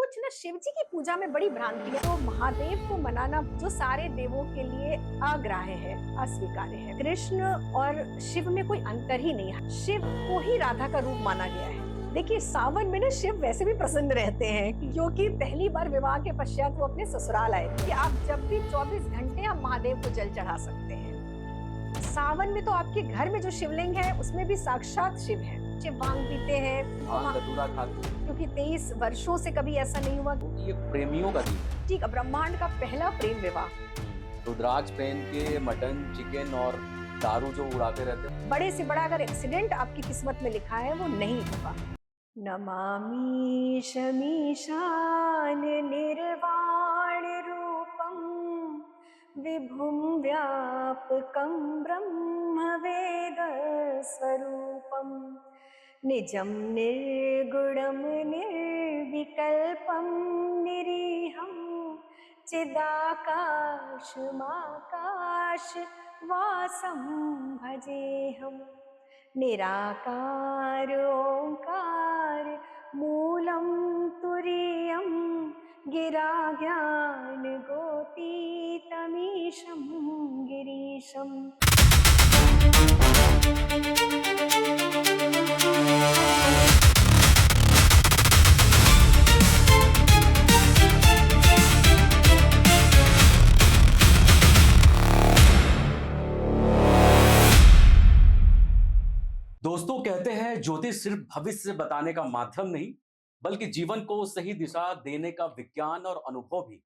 कुछ ना शिव जी की पूजा में बड़ी भ्रांति है। तो महादेव को मनाना जो सारे देवों के लिए अग्राह्य है, अस्वीकार्य है। कृष्ण और शिव में कोई अंतर ही नहीं है। शिव को ही राधा का रूप माना गया है। देखिए सावन में ना शिव वैसे भी प्रसन्न रहते हैं क्योंकि पहली बार विवाह के पश्चात वो अपने ससुराल आए थे। कि आप जब भी 24 घंटे आप महादेव को जल चढ़ा सकते हैं। सावन में तो आपके घर में जो शिवलिंग है उसमें भी साक्षात शिव है। शिव भांग पीते हैं भांग धतूरा खाते हैं क्योंकि 23 वर्षों से कभी ऐसा नहीं हुआ। क्योंकि ये प्रेमियों का दिन है। ठीक, ब्रह्मांड का पहला प्रेम विवाह। रुद्राक्ष पहन के मटन चिकन और दारू जो उड़ाते रहते हैं। बड़े से बड़ा अगर एक्सीडेंट आपकी किस्मत में लिखा है वो नहीं होगा। नमामि शमीशान निर्वाण रूपम विभुम व्यापकं ब्रह्म वेद स्वरूपम निजं निर्गुणं निर्विकल्पं निरीहं चिदाकाशमाकाश वासं भजेऽहम् निराकार ओंकार मूलं तुरीयं गिरा ज्ञान गोतीतमीशं गिरीशम्। दोस्तों कहते हैं ज्योतिष सिर्फ भविष्य बताने का माध्यम नहीं बल्कि जीवन को सही दिशा देने का विज्ञान और अनुभव भी है।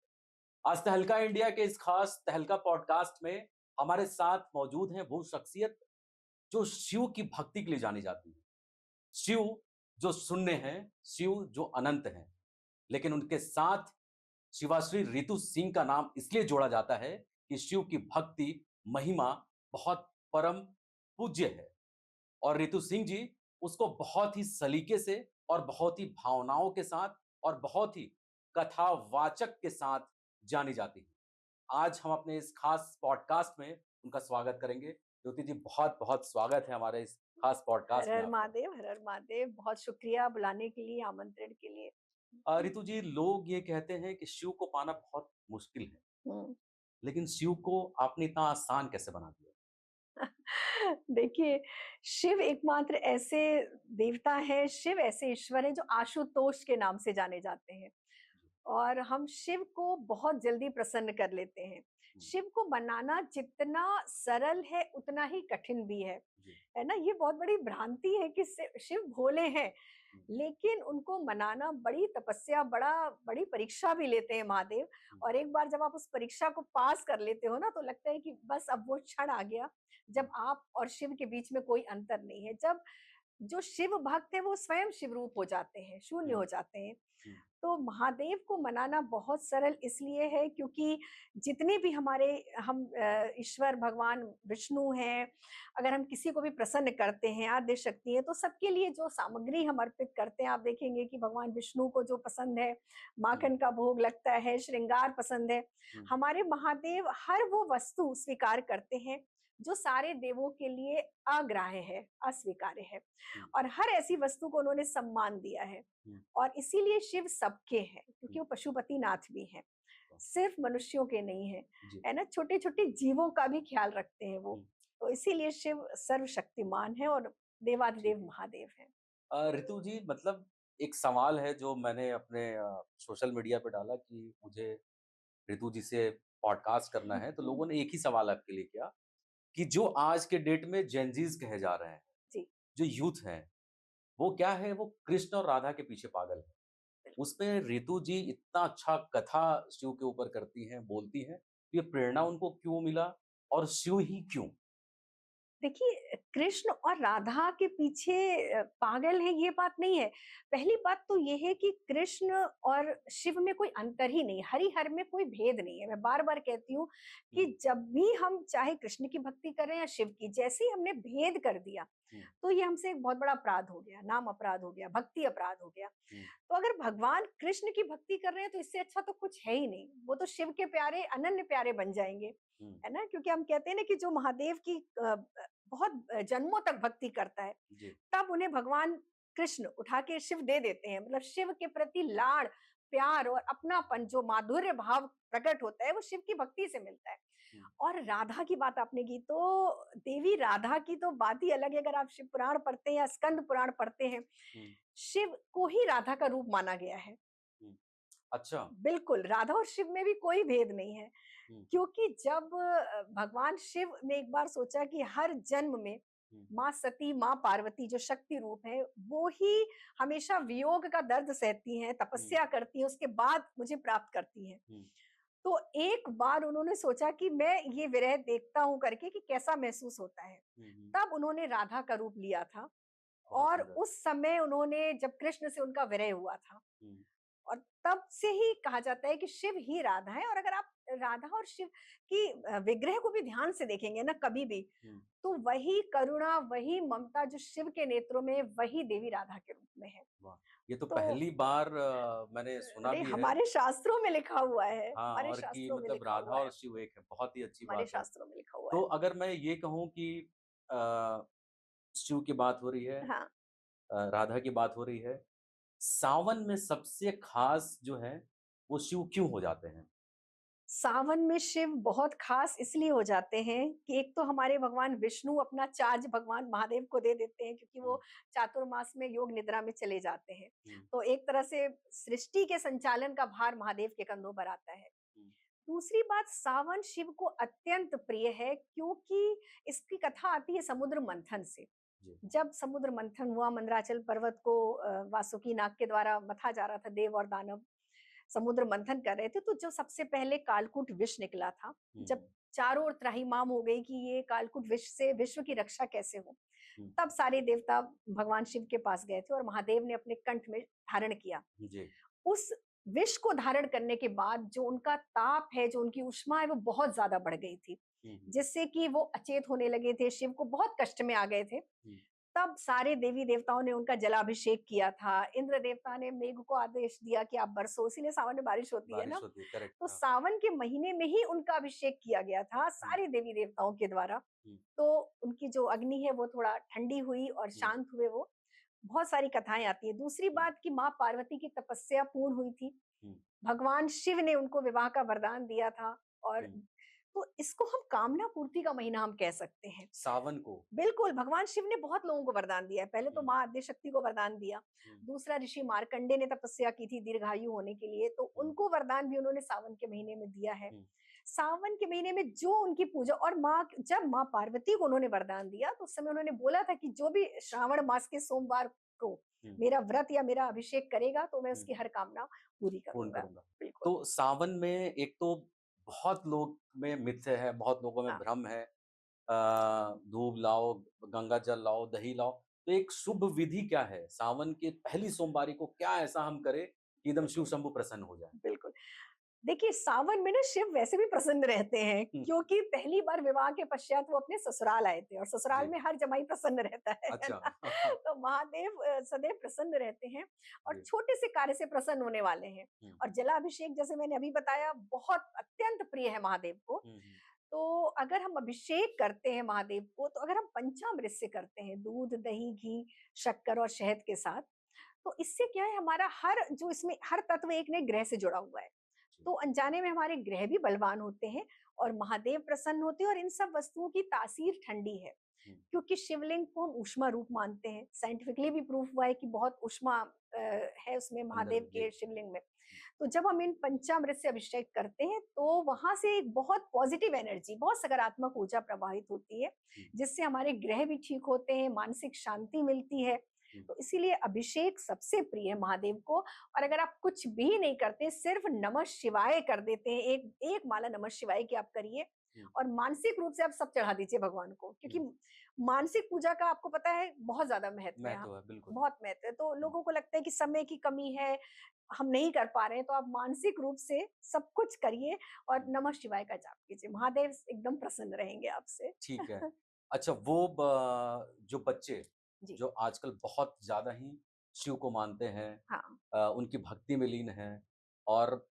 आज तहलका इंडिया के इस खास तहलका पॉडकास्ट में हमारे साथ मौजूद हैं वो शख्सियत जो शिव की भक्ति के लिए जानी जाती है। शिव जो शून्य हैं, शिव जो अनंत हैं, लेकिन उनके साथ शिवाश्री रितु सिंह का नाम इसलिए जोड़ा जाता है कि शिव की भक्ति महिमा बहुत परम पूज्य है और रितु सिंह जी उसको बहुत ही सलीके से और बहुत ही भावनाओं के साथ और बहुत ही कथावाचक के साथ जानी जाती है। आज हम अपने इस खास पॉडकास्ट में उनका स्वागत करेंगे। ज्योति जी बहुत बहुत स्वागत है हमारे इस खास हर पॉडकास्ट में हर आपका। महादेव, हर हर महादेव। बहुत शुक्रिया बुलाने के लिए, आमंत्रण के लिए। रितु जी लोग ये कहते हैं कि शिव को पाना बहुत मुश्किल है, हम्म। लेकिन शिव को आपने इतना आसान कैसे बना दिया? देखिए, शिव एकमात्र ऐसे देवता है, शिव ऐसे ईश्वर है जो आशुतोष के नाम से जाने जाते हैं और हम शिव को बहुत जल्दी प्रसन्न कर लेते हैं। जी शिव को मनाना जितना सरल है उतना ही कठिन भी जी है ना? ये बहुत बड़ी भ्रांति है कि शिव भोले हैं, हम्म, लेकिन उनको मनाना बड़ी तपस्या, बड़ी परीक्षा भी लेते हैं महादेव। हम्म, और एक बार जब आप उस परीक्षा को पास कर लेते हो ना, तो लगता है कि बस अब वो क्षण आ गया, हम्म, जब आप और शिव के बीच में कोई अंतर नहीं है। जब जो शिव भक्त है वो स्वयं शिव रूप हो जाते हैं, शून्य हम्म, हो जाते हैं। हम्म, तो महादेव को मनाना बहुत सरल इसलिए है क्योंकि जितने भी हमारे हम ईश्वर भगवान विष्णु हैं, अगर हम किसी को भी प्रसन्न करते हैं, आद्य शक्ति है, तो सबके लिए जो सामग्री हम अर्पित करते हैं, आप देखेंगे कि भगवान विष्णु को जो पसंद है, हम्म, माखन का भोग लगता है, श्रृंगार पसंद है। हम्म, हमारे महादेव हर वो वस्तु स्वीकार करते हैं जो सारे देवों के लिए अग्राह्य है, अस्वीकार्य है। हम्म, और हर ऐसी वस्तु को उन्होंने सम्मान दिया है। हम्म, और इसीलिए शिव सबके हैं क्योंकि हम्म, वो पशुपतिनाथ भी हैं, वाह, सिर्फ मनुष्यों के नहीं है, जी है ना? छोटे छोटे जीवों का भी ख्याल रखते हैं वो। हम्म, तो इसीलिए शिव सर्वशक्तिमान है और जी देवाधिदेव महादेव हैं। रितु जी मतलब एक सवाल है जो मैंने अपने सोशल मीडिया पे डाला कि मुझे रितु जी से पॉडकास्ट करना है, तो लोगों ने एक ही सवाल आपके लिए किया कि जो आज के डेट में जेनजीज कहे जा रहे हैं, जी, जो यूथ हैं, वो क्या है, वो कृष्ण और राधा के पीछे पागल है। उसमें रितु जी इतना अच्छा कथा शिव के ऊपर करती हैं, बोलती हैं, ये प्रेरणा उनको क्यों मिला और शिव ही क्यों? देखिए, कृष्ण और राधा के पीछे पागल है ये बात नहीं है। पहली बात तो ये है कि कृष्ण और शिव में कोई अंतर ही नहीं है, हरि-हर में कोई भेद नहीं है। मैं बार-बार कहती हूँ कि हुँ, जब भी हम चाहे कृष्ण की भक्ति कर रहे हैं या शिव की, जैसे ही हमने भेद कर दिया, हुँ, तो ये हमसे एक बहुत बड़ा अपराध हो गया, नाम अपराध हो गया, भक्ति अपराध हो गया। हुँ, तो अगर भगवान कृष्ण की भक्ति कर रहे हैं तो इससे अच्छा तो कुछ है ही नहीं। वो तो शिव के प्यारे, अनन्य प्यारे बन जाएँगे, हुँ, है ना? क्योंकि हम कहते हैं ना कि जो महादेव की बहुत जन्मों तक भक्ति करता है, जी, तब उन्हें भगवान कृष्ण उठा के शिव दे देते हैं। मतलब शिव के प्रति लाड़ प्यार और अपनापन, जो माधुर्य भाव प्रकट होता है, वो शिव की भक्ति से मिलता है। हुँ, और राधा की बात आपने की, तो देवी राधा की तो बात ही अलग है। अगर आप शिव पुराण पढ़ते हैं या स्कंद पुराण पढ़ते हैं, हुँ, शिव को ही राधा का रूप माना गया है। हुँ। अच्छा। बिल्कुल, राधा और शिव में भी कोई भेद नहीं है। हुँ, क्योंकि जब भगवान शिव ने एक बार सोचा कि हर जन्म में हुँ, माँ सती, माँ पार्वती जो शक्ति रूप है, वो ही हमेशा वियोग का दर्द सहती हैं, हुँ, तपस्या करती हैं, उसके बाद मुझे प्राप्त करती हैं। हुँ, तो एक बार उन्होंने सोचा कि मैं ये विरह देखता हूँ करके कि कैसा महसूस होता है। हुँ, हुँ। तब उन्होंने राधा का रूप लिया था बहुत और सुंदर। उस समय उन्होंने, जब कृष्ण से उनका विरह हुआ था, हुँ, और तब से ही कहा जाता है कि शिव ही राधा है। और अगर आप राधा और शिव की विग्रह को भी ध्यान से देखेंगे ना कभी भी, हुँ। तो वही करुणा, वही ममता जो शिव के नेत्रों में है, वही देवी राधा के रूप में है। वाह! ये तो तो पहली बार मैंने सुना नहीं, भी है। हमारे शास्त्रों में लिखा हुआ है, हाँ, हमारे और कि शास्त्रों में मतलब लिखा राधा हुआ और है, शिव एक है, बहुत ही अच्छी हमारे बात है। शास्त्रों में लिखा हुआ तो है। अगर मैं ये कहूँ कि अ, शिव की बात हो रही है, हाँ। राधा की बात हो रही है, सावन में सबसे खास जो है, वो शिव क्यों हो जाते हैं? सावन में शिव बहुत खास इसलिए हो जाते हैं कि एक तो हमारे भगवान विष्णु अपना चार्ज भगवान महादेव को दे देते हैं, क्योंकि हुँ, वो चातुर्मास में योग निद्रा में चले जाते हैं। हुँ, तो एक तरह से सृष्टि के संचालन का भार महादेव के कंधों पर आता है। हुँ, दूसरी बात, सावन शिव को अत्यंत प्रिय है क्योंकि इसकी कथा आती है समुद्र मंथन से। जी। जब समुद्र मंथन हुआ, मंदराचल पर्वत को वासुकी नाग के द्वारा मथा जा रहा था, देव और दानव समुद्र मंथन कर रहे थे, तो जो सबसे पहले कालकूट विष निकला था, हुँ, जब चारों ओर त्राहिमाम हो गई कि ये कालकूट विष से विश्व की रक्षा कैसे हो, हुँ, तब सारे देवता भगवान शिव के पास गए थे और महादेव ने अपने कंठ में धारण किया। जी। उस विष को धारण करने के बाद जो उनका ताप है, जो उनकी ऊष्मा है, वो बहुत ज्यादा बढ़ गई थी, हुँ, हुँ, जिससे कि वो अचेत होने लगे थे, शिव को बहुत कष्ट में आ गए थे। हुँ, तब सारे देवी देवताओं ने उनका जलाभिषेक किया था। इंद्र देवता ने मेघ को आदेश दिया कि आप बरसो, इसीलिए सावन में बारिश होती है बारिश ना। होती है, करेक्ट, तो हाँ। सावन के महीने में ही उनका अभिषेक किया गया था हुँ, सारे देवी देवताओं के द्वारा। हुँ, तो उनकी जो अग्नि है वो थोड़ा ठंडी हुई और हुँ, शांत हुए वो। बहुत सारी कथाएं आती है। दूसरी हुँ, बात कि माँ पार्वती की तपस्या पूर्ण हुई थी, हुँ, भगवान शिव ने उनको विवाह का वरदान दिया था। और हुँ। तो इसको हम कामना पूर्ति का महीना हम कह सकते हैं। सावन को। बिल्कुल, भगवान शिव ने बहुत लोगों को वरदान दिया है। पहले तो हुँ, माँ आद्यशक्ति को वरदान दिया। हुँ, दूसरा ऋषि मार्कंडेय ने तपस्या की थी दीर्घायु होने के लिए, तो हुँ, उनको वरदान भी उन्होंने सावन के महीने में दिया है। हुँ, सावन के महीने में जो उनकी पूजा, और जब माँ पार्वती को उन्होंने वरदान दिया, तो उस समय उन्होंने बोला था कि जो भी श्रावण मास के सोमवार को हुँ, मेरा व्रत या मेरा अभिषेक करेगा, तो मैं हुँ। उसकी हर कामना पूरी पूर्ण करूँगा। करूँगा। बिल्कुल। तो सावन में एक तो बहुत लोग में मिथ है, बहुत लोगों में हाँ। भ्रम है। दूब लाओ, गंगा जल लाओ, दही लाओ। तो एक शुभ विधि क्या है? सावन के पहली सोमवारी को क्या ऐसा हम करें कि एकदम शिव शंभु प्रसन्न हो जाएँ? बिल्कुल। देखिए, सावन में ना शिव वैसे भी प्रसन्न रहते हैं, हुँ, क्योंकि पहली बार विवाह के पश्चात वो अपने ससुराल आए थे और ससुराल जी। में हर जमाई प्रसन्न रहता है अच्छा। ना? तो महादेव सदैव प्रसन्न रहते हैं और जी। छोटे से कार्य से प्रसन्न होने वाले हैं। हुँ, और जलाभिषेक, जैसे मैंने अभी बताया, बहुत अत्यंत प्रिय है महादेव को। हुँ, हुँ, तो अगर हम अभिषेक करते हैं महादेव को, तो अगर हम पंचामृत से करते हैं, दूध, दही, घी, शक्कर और शहद के साथ, तो इससे क्या है, हमारा हर जो इसमें हर तत्व एक न एक ग्रह से जुड़ा हुआ है। जी। तो अनजाने में हमारे ग्रह भी बलवान होते हैं और महादेव प्रसन्न होते हैं, और इन सब वस्तुओं की तासीर ठंडी है, हुँ, क्योंकि शिवलिंग को हम ऊष्मा रूप मानते हैं। साइंटिफिकली भी प्रूफ हुआ है कि बहुत ऊष्मा है उसमें, अंदर महादेव में जी। के शिवलिंग में। हुँ, तो जब हम इन पंचामृत से अभिषेक करते हैं, तो वहां से एक बहुत पॉजिटिव एनर्जी, बहुत सकारात्मक ऊर्जा प्रवाहित होती है, हुँ, जिससे हमारे ग्रह भी ठीक होते हैं, मानसिक शांति मिलती है। हुँ, तो इसीलिए अभिषेक सबसे प्रिय है महादेव को। और अगर आप कुछ भी नहीं करते, सिर्फ नमः शिवाय कर देते हैं, एक एक माला नमः शिवाय की आप करिए, हुँ, और मानसिक रूप से आप सब चढ़ा दीजिए भगवान को, क्योंकि हुँ। मानसिक पूजा का आपको पता है बहुत ज्यादा महत्व है। महत्व है, बिल्कुल। बहुत महत्व है। तो हुँ, लोगों को लगता है कि समय की कमी है, हम नहीं कर पा रहे हैं, तो आप मानसिक रूप से सब कुछ करिए और हुँ, नमः शिवाय का जाप कीजिए। महादेव एकदम प्रसन्न रहेंगे आपसे। ठीक है। अच्छा वो जो बच्चे जी। जो आजकल बहुत ज़्यादा ही शिव को मानते हैं, हाँ। उनकी भक्ति में लीन हैं और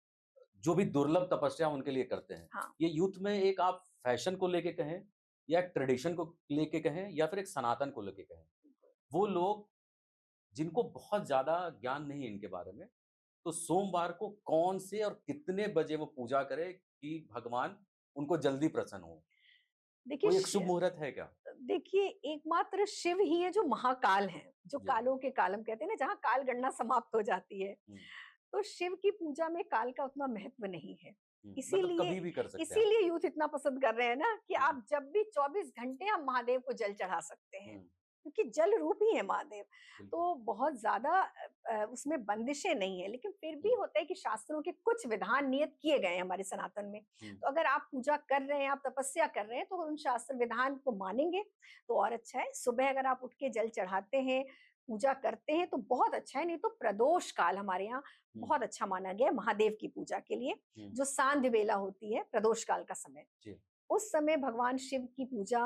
जो भी दुर्लभ तपस्या उनके लिए करते हैं। हाँ। ये यूथ में एक आप फैशन को लेके कहें या एक ट्रेडिशन को लेके कहें या फिर एक सनातन को लेके कहें। वो लोग जिनको बहुत ज़्यादा ज्ञान नहीं है इनके बारे में, तो सोमवार को कौन से और कितने बजे वो पूजा करें कि भगवान उनको जल्दी प्रसन्न हो? देखिए कोई एक शुभ मुहूर्त है क्या? देखिए एकमात्र शिव ही है जो महाकाल हैं, जो जी। कालों के कालम कहते हैं ना, जहाँ काल गणना समाप्त हो जाती है। हुँ, तो शिव की पूजा में काल का उतना महत्व नहीं है। हुँ। मतलब इसीलिए कभी भी कर सकते हैं आप। इसीलिए यूथ इतना पसंद कर रहे हैं ना कि हुँ, आप जब भी 24 घंटे हम महादेव को जल चढ़ा सकते हैं, हुँ, क्योंकि जल रूप ही है महादेव। बिल्कुल। तो बहुत ज़्यादा उसमें बंदिशें नहीं है, लेकिन फिर भी हुँ, होता है कि शास्त्रों के कुछ विधान नियत किए गए हैं हमारे सनातन में। हुँ, तो अगर आप पूजा कर रहे हैं, आप तपस्या कर रहे हैं, तो उन शास्त्र विधान को मानेंगे तो और अच्छा है। सुबह अगर आप उठ के जल चढ़ाते हैं, पूजा करते हैं तो बहुत अच्छा है, नहीं तो प्रदोष काल हमारे यहाँ हुँ, बहुत अच्छा माना गया है महादेव की पूजा के लिए। हुँ, जो सांध्य बेला होती है, प्रदोष काल का समय, जी। उस समय भगवान शिव की पूजा,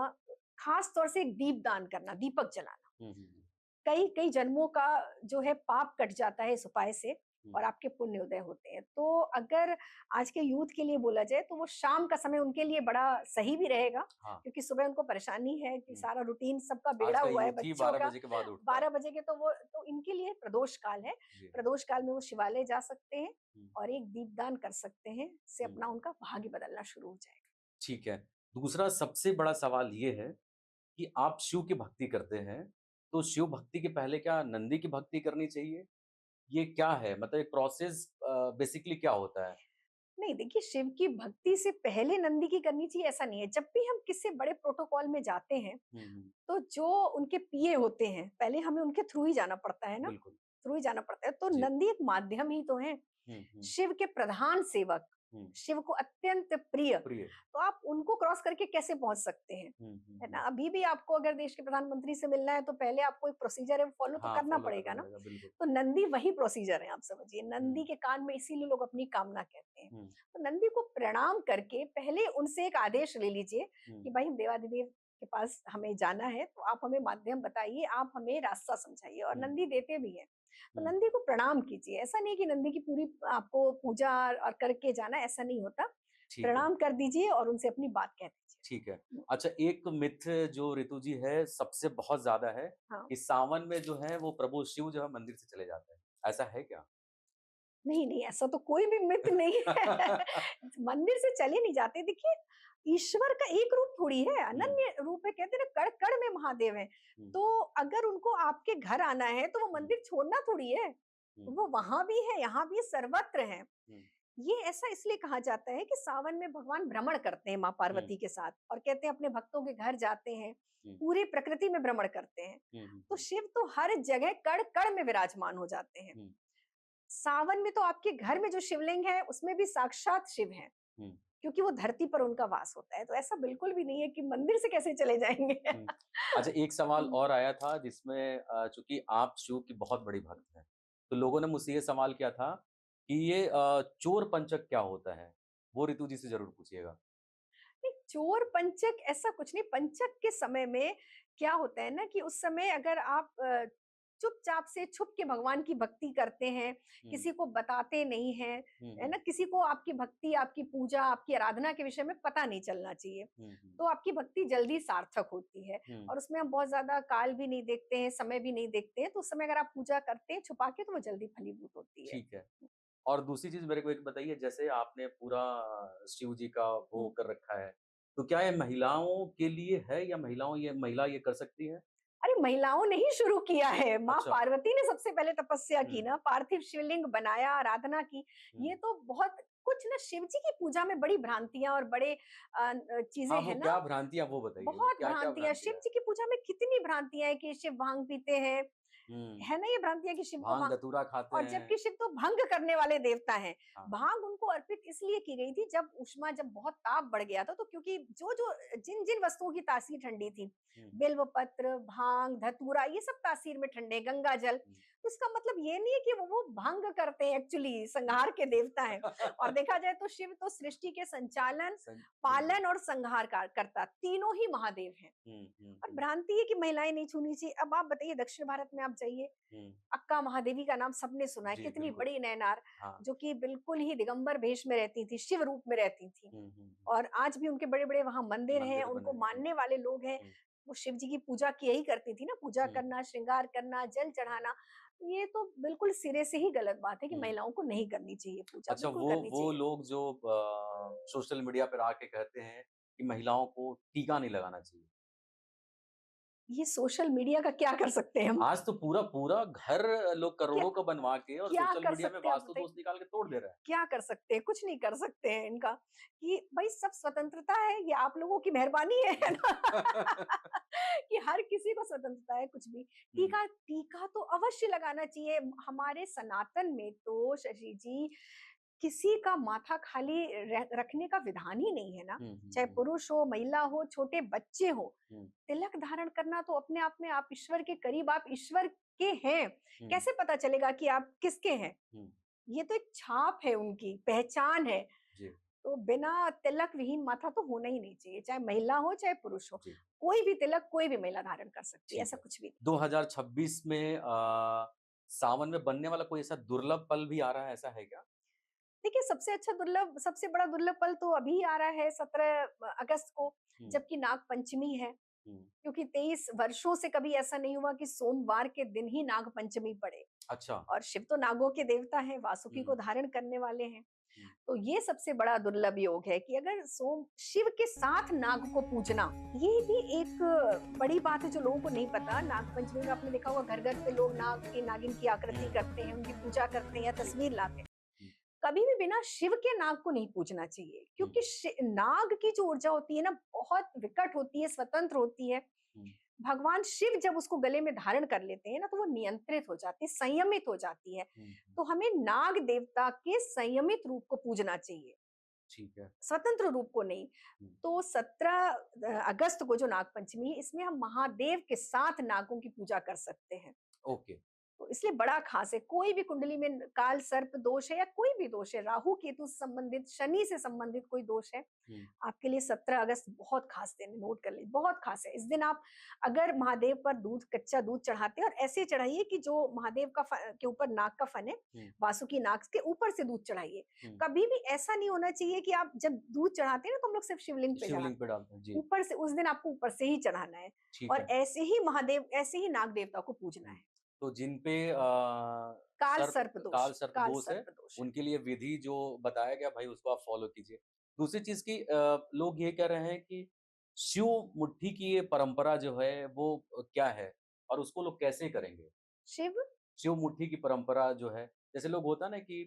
खास तौर से दीपदान करना, दीपक जलाना, हुँ, हुँ, हुँ, कई कई जन्मों का जो है पाप कट जाता है इस उपाय से हुँ, और आपके पुण्य उदय होते हैं। तो अगर आज के यूथ के लिए बोला जाए तो वो शाम का समय उनके लिए बड़ा सही भी रहेगा, हाँ। क्योंकि सुबह उनको परेशानी है कि हुँ। सारा रूटीन सबका आज बिगड़ा का हुआ है यूथ ही बच्चों 12 का। बजे के बाद उठता है। 12 बजे के तो इनके लिए प्रदोष काल है। जी। प्रदोष काल में वो शिवालय जा सकते हैं हुँ, और एक दीपदान कर सकते हैं, इससे हुँ, अपना उनका भाग्य बदलना शुरू हो जाएगा। ठीक है। दूसरा सबसे बड़ा सवाल ये है कि आप शिव की भक्ति करते हैं, तो शिव भक्ति के पहले क्या नंदी की भक्ति करनी चाहिए? ये क्या है? मतलब एक प्रोसेस बेसिकली क्या होता है? नहीं देखिए, शिव की भक्ति से पहले नंदी की करनी चाहिए ऐसा नहीं है। जब भी हम किसी बड़े प्रोटोकॉल में जाते हैं, हुँ, हुँ, तो जो उनके पीए होते हैं, पहले हमें उनके थ्रू ही जाना पड़ता है ना, बिल्कुल। थ्रू ही जाना पड़ता है। तो जी। नंदी एक माध्यम ही तो है। हुँ, हुँ, शिव के प्रधान सेवक, हुँ, शिव को अत्यंत प्रिय, प्रिय। तो आप उनको क्रॉस करके कैसे पहुँच सकते हैं? हुँ, हुँ, है ना? हुँ। अभी भी आपको अगर देश के प्रधानमंत्री से मिलना है, तो पहले आपको एक प्रोसीजर है, वो फॉलो तो हाँ, करना फ़ॉलो पड़ेगा करना ना। पड़ेगा, बिल्कुल। तो नंदी वही प्रोसीजर है, आप समझिए। हुँ, नंदी के कान में इसीलिए लोग अपनी कामना कहते हैं। हुँ, तो नंदी को प्रणाम करके पहले उनसे एक आदेश ले लीजिए हुँ, कि भाई हम देवाधिदेव के पास हमें जाना है, तो आप हमें माध्यम बताइए, आप हमें रास्ता समझाइए, और हुँ, नंदी देते भी हैं। तो हुँ, नंदी को प्रणाम कीजिए। ऐसा नहीं कि नंदी की पूरी आपको पूजा और करके जाना, ऐसा नहीं होता। ठीक है, प्रणाम कर दीजिए और उनसे अपनी बात कह ठीक है। दीजिए। अच्छा एक मिथ जो ऋतु जी है सबसे बहुत ज़्यादा है हाँ। कि सावन में जो है वो प्रभु शिव जो है मंदिर से चले जाते हैं। ऐसा है क्या? नहीं, नहीं, ऐसा तो कोई भी मिथ नहीं है। मंदिर से चले नहीं जाते। देखिए, ईश्वर का एक रूप थोड़ी है, हुँ, अनन्य रूप है। कहते हैं ना, कण-कण में महादेव हैं। हुँ, तो अगर उनको आपके घर आना है, तो वो हुँ, मंदिर छोड़ना थोड़ी है। हुँ, वो वहाँ भी है, यहाँ भी है, सर्वत्र हैं। हुँ, ये ऐसा इसलिए कहा जाता है कि सावन में भगवान भ्रमण करते हैं माँ हुँ, पार्वती के साथ, और कहते हैं अपने भक्तों के घर जाते हैं, हुँ, पूरी प्रकृति में भ्रमण करते हैं। हुँ, हुँ, तो हुँ, शिव तो हर जगह कण-कण में विराजमान हो जाते हैं। हुँ, सावन में तो आपके घर में जो शिवलिंग है, उसमें भी साक्षात शिव हैं, हुँ, क्योंकि वो धरती पर उनका वास होता है। तो ऐसा बिल्कुल भी नहीं है कि मंदिर से कैसे चले जाएँगे। हुँ। अच्छा एक सवाल हुँ। और आया था जिसमें चूँकि आप शिव की बहुत बड़ी भक्त हैं, तो लोगों ने मुझसे ये सवाल किया था कि ये चोर पंचक क्या होता है? वो ऋतु जी से ज़रूर पूछिएगा। नहीं, चोर पंचक ऐसा कुछ नहीं। पंचक के समय में क्या होता है ना कि उस समय अगर आप चुपचाप से छुप के भगवान की भक्ति करते हैं, हुँ, किसी को बताते नहीं हैं, हुँ, है हुँ, ना? किसी को आपकी भक्ति, आपकी पूजा, आपकी आराधना के विषय में पता नहीं चलना चाहिए। हुँ, हुँ, तो आपकी भक्ति जल्दी सार्थक होती है, हुँ, और उसमें हम बहुत ज़्यादा काल भी नहीं देखते हैं, समय भी नहीं देखते हैं, तो उस समय अगर आप पूजा करते हैं छुपा के, तो वो जल्दी फलीभूत होती है। ठीक है। और दूसरी चीज़ मेरे को एक बताइए जैसे आपने पूरा शिव जी का वो हुँ। कर रखा है, तो क्या ये महिलाओं के लिए है या महिला ये कर सकती है? अरे महिलाओं ने ही शुरू किया है। माँ अच्छा। पार्वती ने सबसे पहले तपस्या हुँ, की ना, पार्थिव शिवलिंग बनाया, आराधना की। हुँ। ये तो बहुत कुछ ना, शिव जी की पूजा में बड़ी भ्रांतियाँ और बड़े चीज़ें हाँ, वो हैं ना, क्या भ्रांतियाँ वो बताइए, वो बहुत क्या-क्या भ्रांतियाँ। भ्रांतियाँ शिव हैं? जी की पूजा में कितनी भ्रांतियाँ हैं कि शिव भांग पीते हैं। हुँ, है ना ये भ्रांतियाँ कि शिव को भांग धतूरा खाते और हैं। जबकि शिव तो भंग करने वाले देवता हैं। हाँ। भांग उनको अर्पित इसलिए की गई थी, जब ऊष्मा, जब बहुत ताप बढ़ गया था, तो क्योंकि जो-जो जिन-जिन वस्तुओं की तासीर ठंडी थी, हुँ, बिल्व पत्र, भांग, धतूरा, ये सब तासीर में ठंडे, गंगा जल। हुँ, तो इसका मतलब ये नहीं है कि वो भंग करते हैं, एक्चुअली हुँ। संहार के देवता हैं। और देखा जाए तो शिव तो सृष्टि के संचालन, बिल्कुल। पालन और संहार कर्ता, तीनों ही महादेव हैं। हुँ, हुँ, और हुँ, भ्रांति है कि महिलाएं नहीं छूनी चाहिए। अब आप बताइए, दक्षिण भारत में आप जाइए, हुँ। अक्का महादेवी का नाम सबने सुना है, जी, कितनी बिल्कुल। बड़ी नैनार, हाँ। जो कि बिल्कुल ही दिगंबर वेश में रहती थी, शिव रूप में रहती थी। हुँ, हुँ, हुँ। और आज भी उनके बड़े-बड़े वहाँ मंदिर हैं, मंदिर बने उनको हैं। हुँ, मानने वाले लोग हैं। हुँ, वो शिव जी की पूजा की यही करती थी ना, पूजा हुँ, करना, श्रृंगार करना, जल चढ़ाना। ये तो बिल्कुल सिरे से ही गलत बात है कि हुँ। महिलाओं को नहीं करनी चाहिए पूजा, अच्छा, बिल्कुल वो करनी वो चाहिए। लोग जो सोशल मीडिया पर आके कहते हैं कि महिलाओं को टीका नहीं लगाना चाहिए। ये सोशल मीडिया का क्या कर सकते हैं हम? आज तो पूरा पूरा घर लोग क्या करोड़ों का बनवा के और क्या सोशल कर मीडिया में सकते हैं आप वास्तु बताइए? दोष निकाल के तोड़ दे रहे हैं। क्या कर सकते हैं? कुछ नहीं कर सकते हैं इनका, कि भाई सब स्वतंत्रता है, ये आप लोगों की मेहरबानी है ना? कि हर किसी को स्वतंत्रता है कुछ भी। हुँ, टीका टीका तो अवश्य लगाना चाहिए। हमारे सनातन में तो शशि जी, किसी का माथा खाली रखने का विधान ही नहीं है ना। हुँ, हुँ, चाहे हुँ, पुरुष हो, महिला हो, छोटे बच्चे हो, हुँ, तिलक धारण करना तो अपने आप में आप ईश्वर के करीब, आप ईश्वर के हैं। हुँ, कैसे पता चलेगा कि आप किसके हैं? हुँ, ये तो एक छाप है उनकी, पहचान है। जी, तो बिना तिलक विहीन माथा तो होना ही नहीं चाहिए, चाहे महिला हो, चाहे पुरुष हो। जी, कोई भी तिलक कोई भी महिला धारण कर सकती है, ठीक ऐसा है। कुछ भी नहीं। 2026 में सावन में बनने वाला कोई ऐसा दुर्लभ पल भी आ रहा है, ऐसा है क्या? देखिए, सबसे बड़ा दुर्लभ पल तो अभी आ रहा है 17 अगस्त को, हुँ, जबकि नाग पंचमी है। हुँ, क्योंकि 23 वर्षों से कभी ऐसा नहीं हुआ कि सोमवार के दिन ही नाग पंचमी पड़े। अच्छा, और शिव तो नागों के देवता हैं, वासुकी हुँ, को धारण करने वाले हैं। हुँ, तो ये सबसे बड़ा दुर्लभ योग है कि अगर सोम शिव के साथ नाग को पूजना, ये भी एक बड़ी बात है जो लोगों को नहीं पता। नाग पंचमी में आपने देखा होगा घर घर पे लोग नागिन की हुँ, आकृति करते हैं, उनकी पूजा करते हैं या जी, तस्वीर लाते हैं। हुँ, कभी भी बिना शिव के नाग को नहीं पूजना चाहिए, हुँ, क्योंकि नाग की जो ऊर्जा होती है ना, बहुत विकट होती है, स्वतंत्र होती है। हुँ, भगवान शिव जब उसको गले में धारण कर लेते हैं ना, तो वो नियंत्रित हो जाती है, संयमित हो जाती है। हुँ, हुँ, तो हमें नाग देवता के संयमित रूप को पूजना चाहिए, ठीक है। स्वतंत्र रूप को नहीं। हुँ, तो 17 अगस्त को जो नाग पंचमी है, इसमें हम महादेव के साथ नागों की पूजा कर सकते हैं। ओके, तो इसलिए बड़ा खास है। कोई भी कुंडली में काल सर्प दोष है या कोई भी दोष है, राहु केतु से संबंधित, शनि से संबंधित कोई दोष है, हुँ, आपके लिए 17 अगस्त बहुत खास दिन है, नोट कर लीजिए, बहुत खास है। इस दिन आप अगर महादेव पर दूध, कच्चा दूध चढ़ाते हैं, और ऐसे चढ़ाइए कि जो महादेव का के ऊपर नाग का फन है, हुँ, वासुकी नाग के ऊपर से दूध चढ़ाइए। हुँ, कभी भी ऐसा नहीं होना चाहिए कि आप जब दूध चढ़ाते हैं ना, तो हम लोग सिर्फ शिवलिंग पे शिवलिंग चढ़ाते पे हैं। डालते हैं, जी, ऊपर से उस दिन आपको ऊपर से ही चढ़ाना है। ठीक और है। ऐसे ही नाग देवता को पूजना हुँ। है। तो जिन पे काल सर्प दोष, काल दोष है, सर्प दोष है। उनके लिए विधि जो बताया गया भाई उसको आप फ़ॉलो कीजिए। दूसरी चीज़ कि लोग ये कह रहे हैं कि शिव मुट्ठी की ये परंपरा जो है वो क्या है? और उसको लोग कैसे करेंगे? शिव शिव मुट्ठी की परंपरा जो है, जैसे लोग होता है ना कि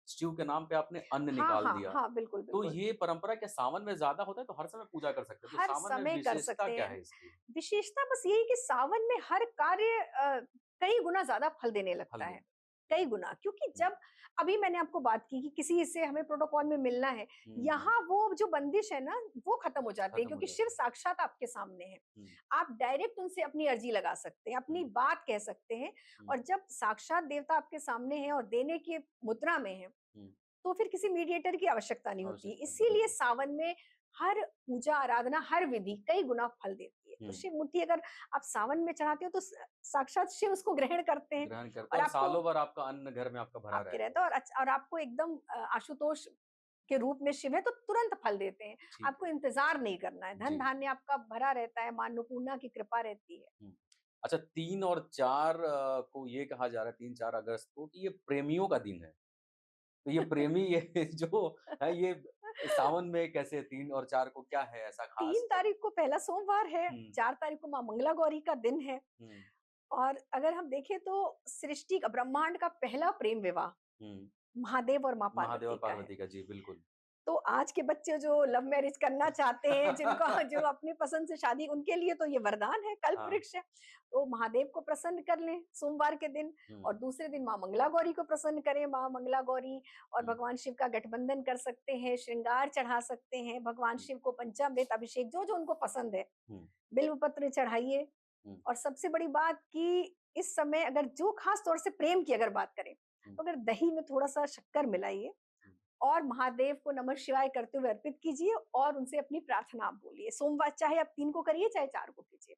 शिव के नाम पे आपने अन्न हाँ, निकाल हाँ, दिया, हाँ, बिल्कुल, तो बिल्कुल। ये परंपरा क्या सावन में ज़्यादा होता है तो हर समय पूजा कर सकते हैं? तो हर सावन में समय कर विशेषता सकते क्या हैं। है इसकी? विशेषता बस यही कि सावन में हर कार्य कई गुना ज़्यादा फल देने फल लगता है। देता कई गुना, क्योंकि है। हुँ, जब अभी मैंने आपको बात की कि किसी से हमें प्रोटोकॉल में मिलना है, हुँ, हुँ, यहाँ वो जो बंदिश है ना, वो खत्म हो जाती है, खत्म हो क्योंकि शिव जाता है। साक्षात आपके सामने है। हुँ, आप डायरेक्ट उनसे अपनी अर्जी लगा सकते हैं, हुँ, अपनी बात कह सकते हैं। हुँ, और जब साक्षात देवता आपके सामने हैं और देने की मुद्रा में है, हुँ। तो फिर किसी मीडिएटर की आवश्यकता नहीं होती है। आवश्यकता नहीं, इसीलिए बिल्कुल। सावन में हर पूजा आराधना, हर विधि कई गुना फल देती है। तो हुँ, शिव मुट्ठी अगर आप सावन में चढ़ाते हो, तो साक्षात शिव उसको ग्रहण करते हैं। ग्रहण करते और हैं और आपको सालों भर आपका अन्न घर में आपका भरा आपके रहता रहता है। है, और आपको एकदम आशुतोष के रूप में शिव है, तो तुरंत फल देते हैं। ठीक आपको है। इंतजार नहीं करना है, धन जी। धान्य आपका भरा रहता है, मां अन्नपूर्णा की कृपा रहती है। हुँ। अच्छा 3 और 4 को ये कहा जा रहा है 3-4 अगस्त को कि ये प्रेमियों का दिन है। तो ये प्रेमी ये जो है ये सावन में कैसे 3 और 4 को क्या है ऐसा ख़ास 3 पल? तारीख को पहला सोमवार है, हुँ, 4 तारीख को मां मंगला गौरी का दिन है। हुँ, और अगर हम देखें तो सृष्टि का, ब्रह्मांड का पहला प्रेम विवाह हुँ। महादेव और माँ महादेव और पार्वती का है। पार्वती का, जी बिल्कुल। तो आज के बच्चे जो लव मैरिज करना चाहते हैं, जिनका जो अपनी पसंद से शादी, उनके लिए तो ये वरदान है, कल्प हाँ। वृक्ष है। तो महादेव को प्रसन्न कर लें सोमवार के दिन, हुँ, और दूसरे दिन माँ मंगला गौरी को प्रसन्न करें। माँ मंगला गौरी और हुँ, भगवान शिव का गठबंधन कर सकते हैं, श्रृंगार चढ़ा सकते हैं, भगवान हुँ, शिव को पंचामृत अभिषेक जो-जो उनको पसंद है, हुँ, बिल्व पत्र चढ़ाइए। हुँ, और सबसे बड़ी बात कि इस समय अगर जो खास तौर से प्रेम की अगर बात करें, हुँ, तो अगर दही में थोड़ा-सा शक्कर मिलाइए हुँ। और महादेव को नमः शिवाय करते हुए अर्पित कीजिए, और उनसे अपनी प्रार्थना आप बोलिए। सोमवार चाहे आप 3 को करिए, चाहे 4 को कीजिए।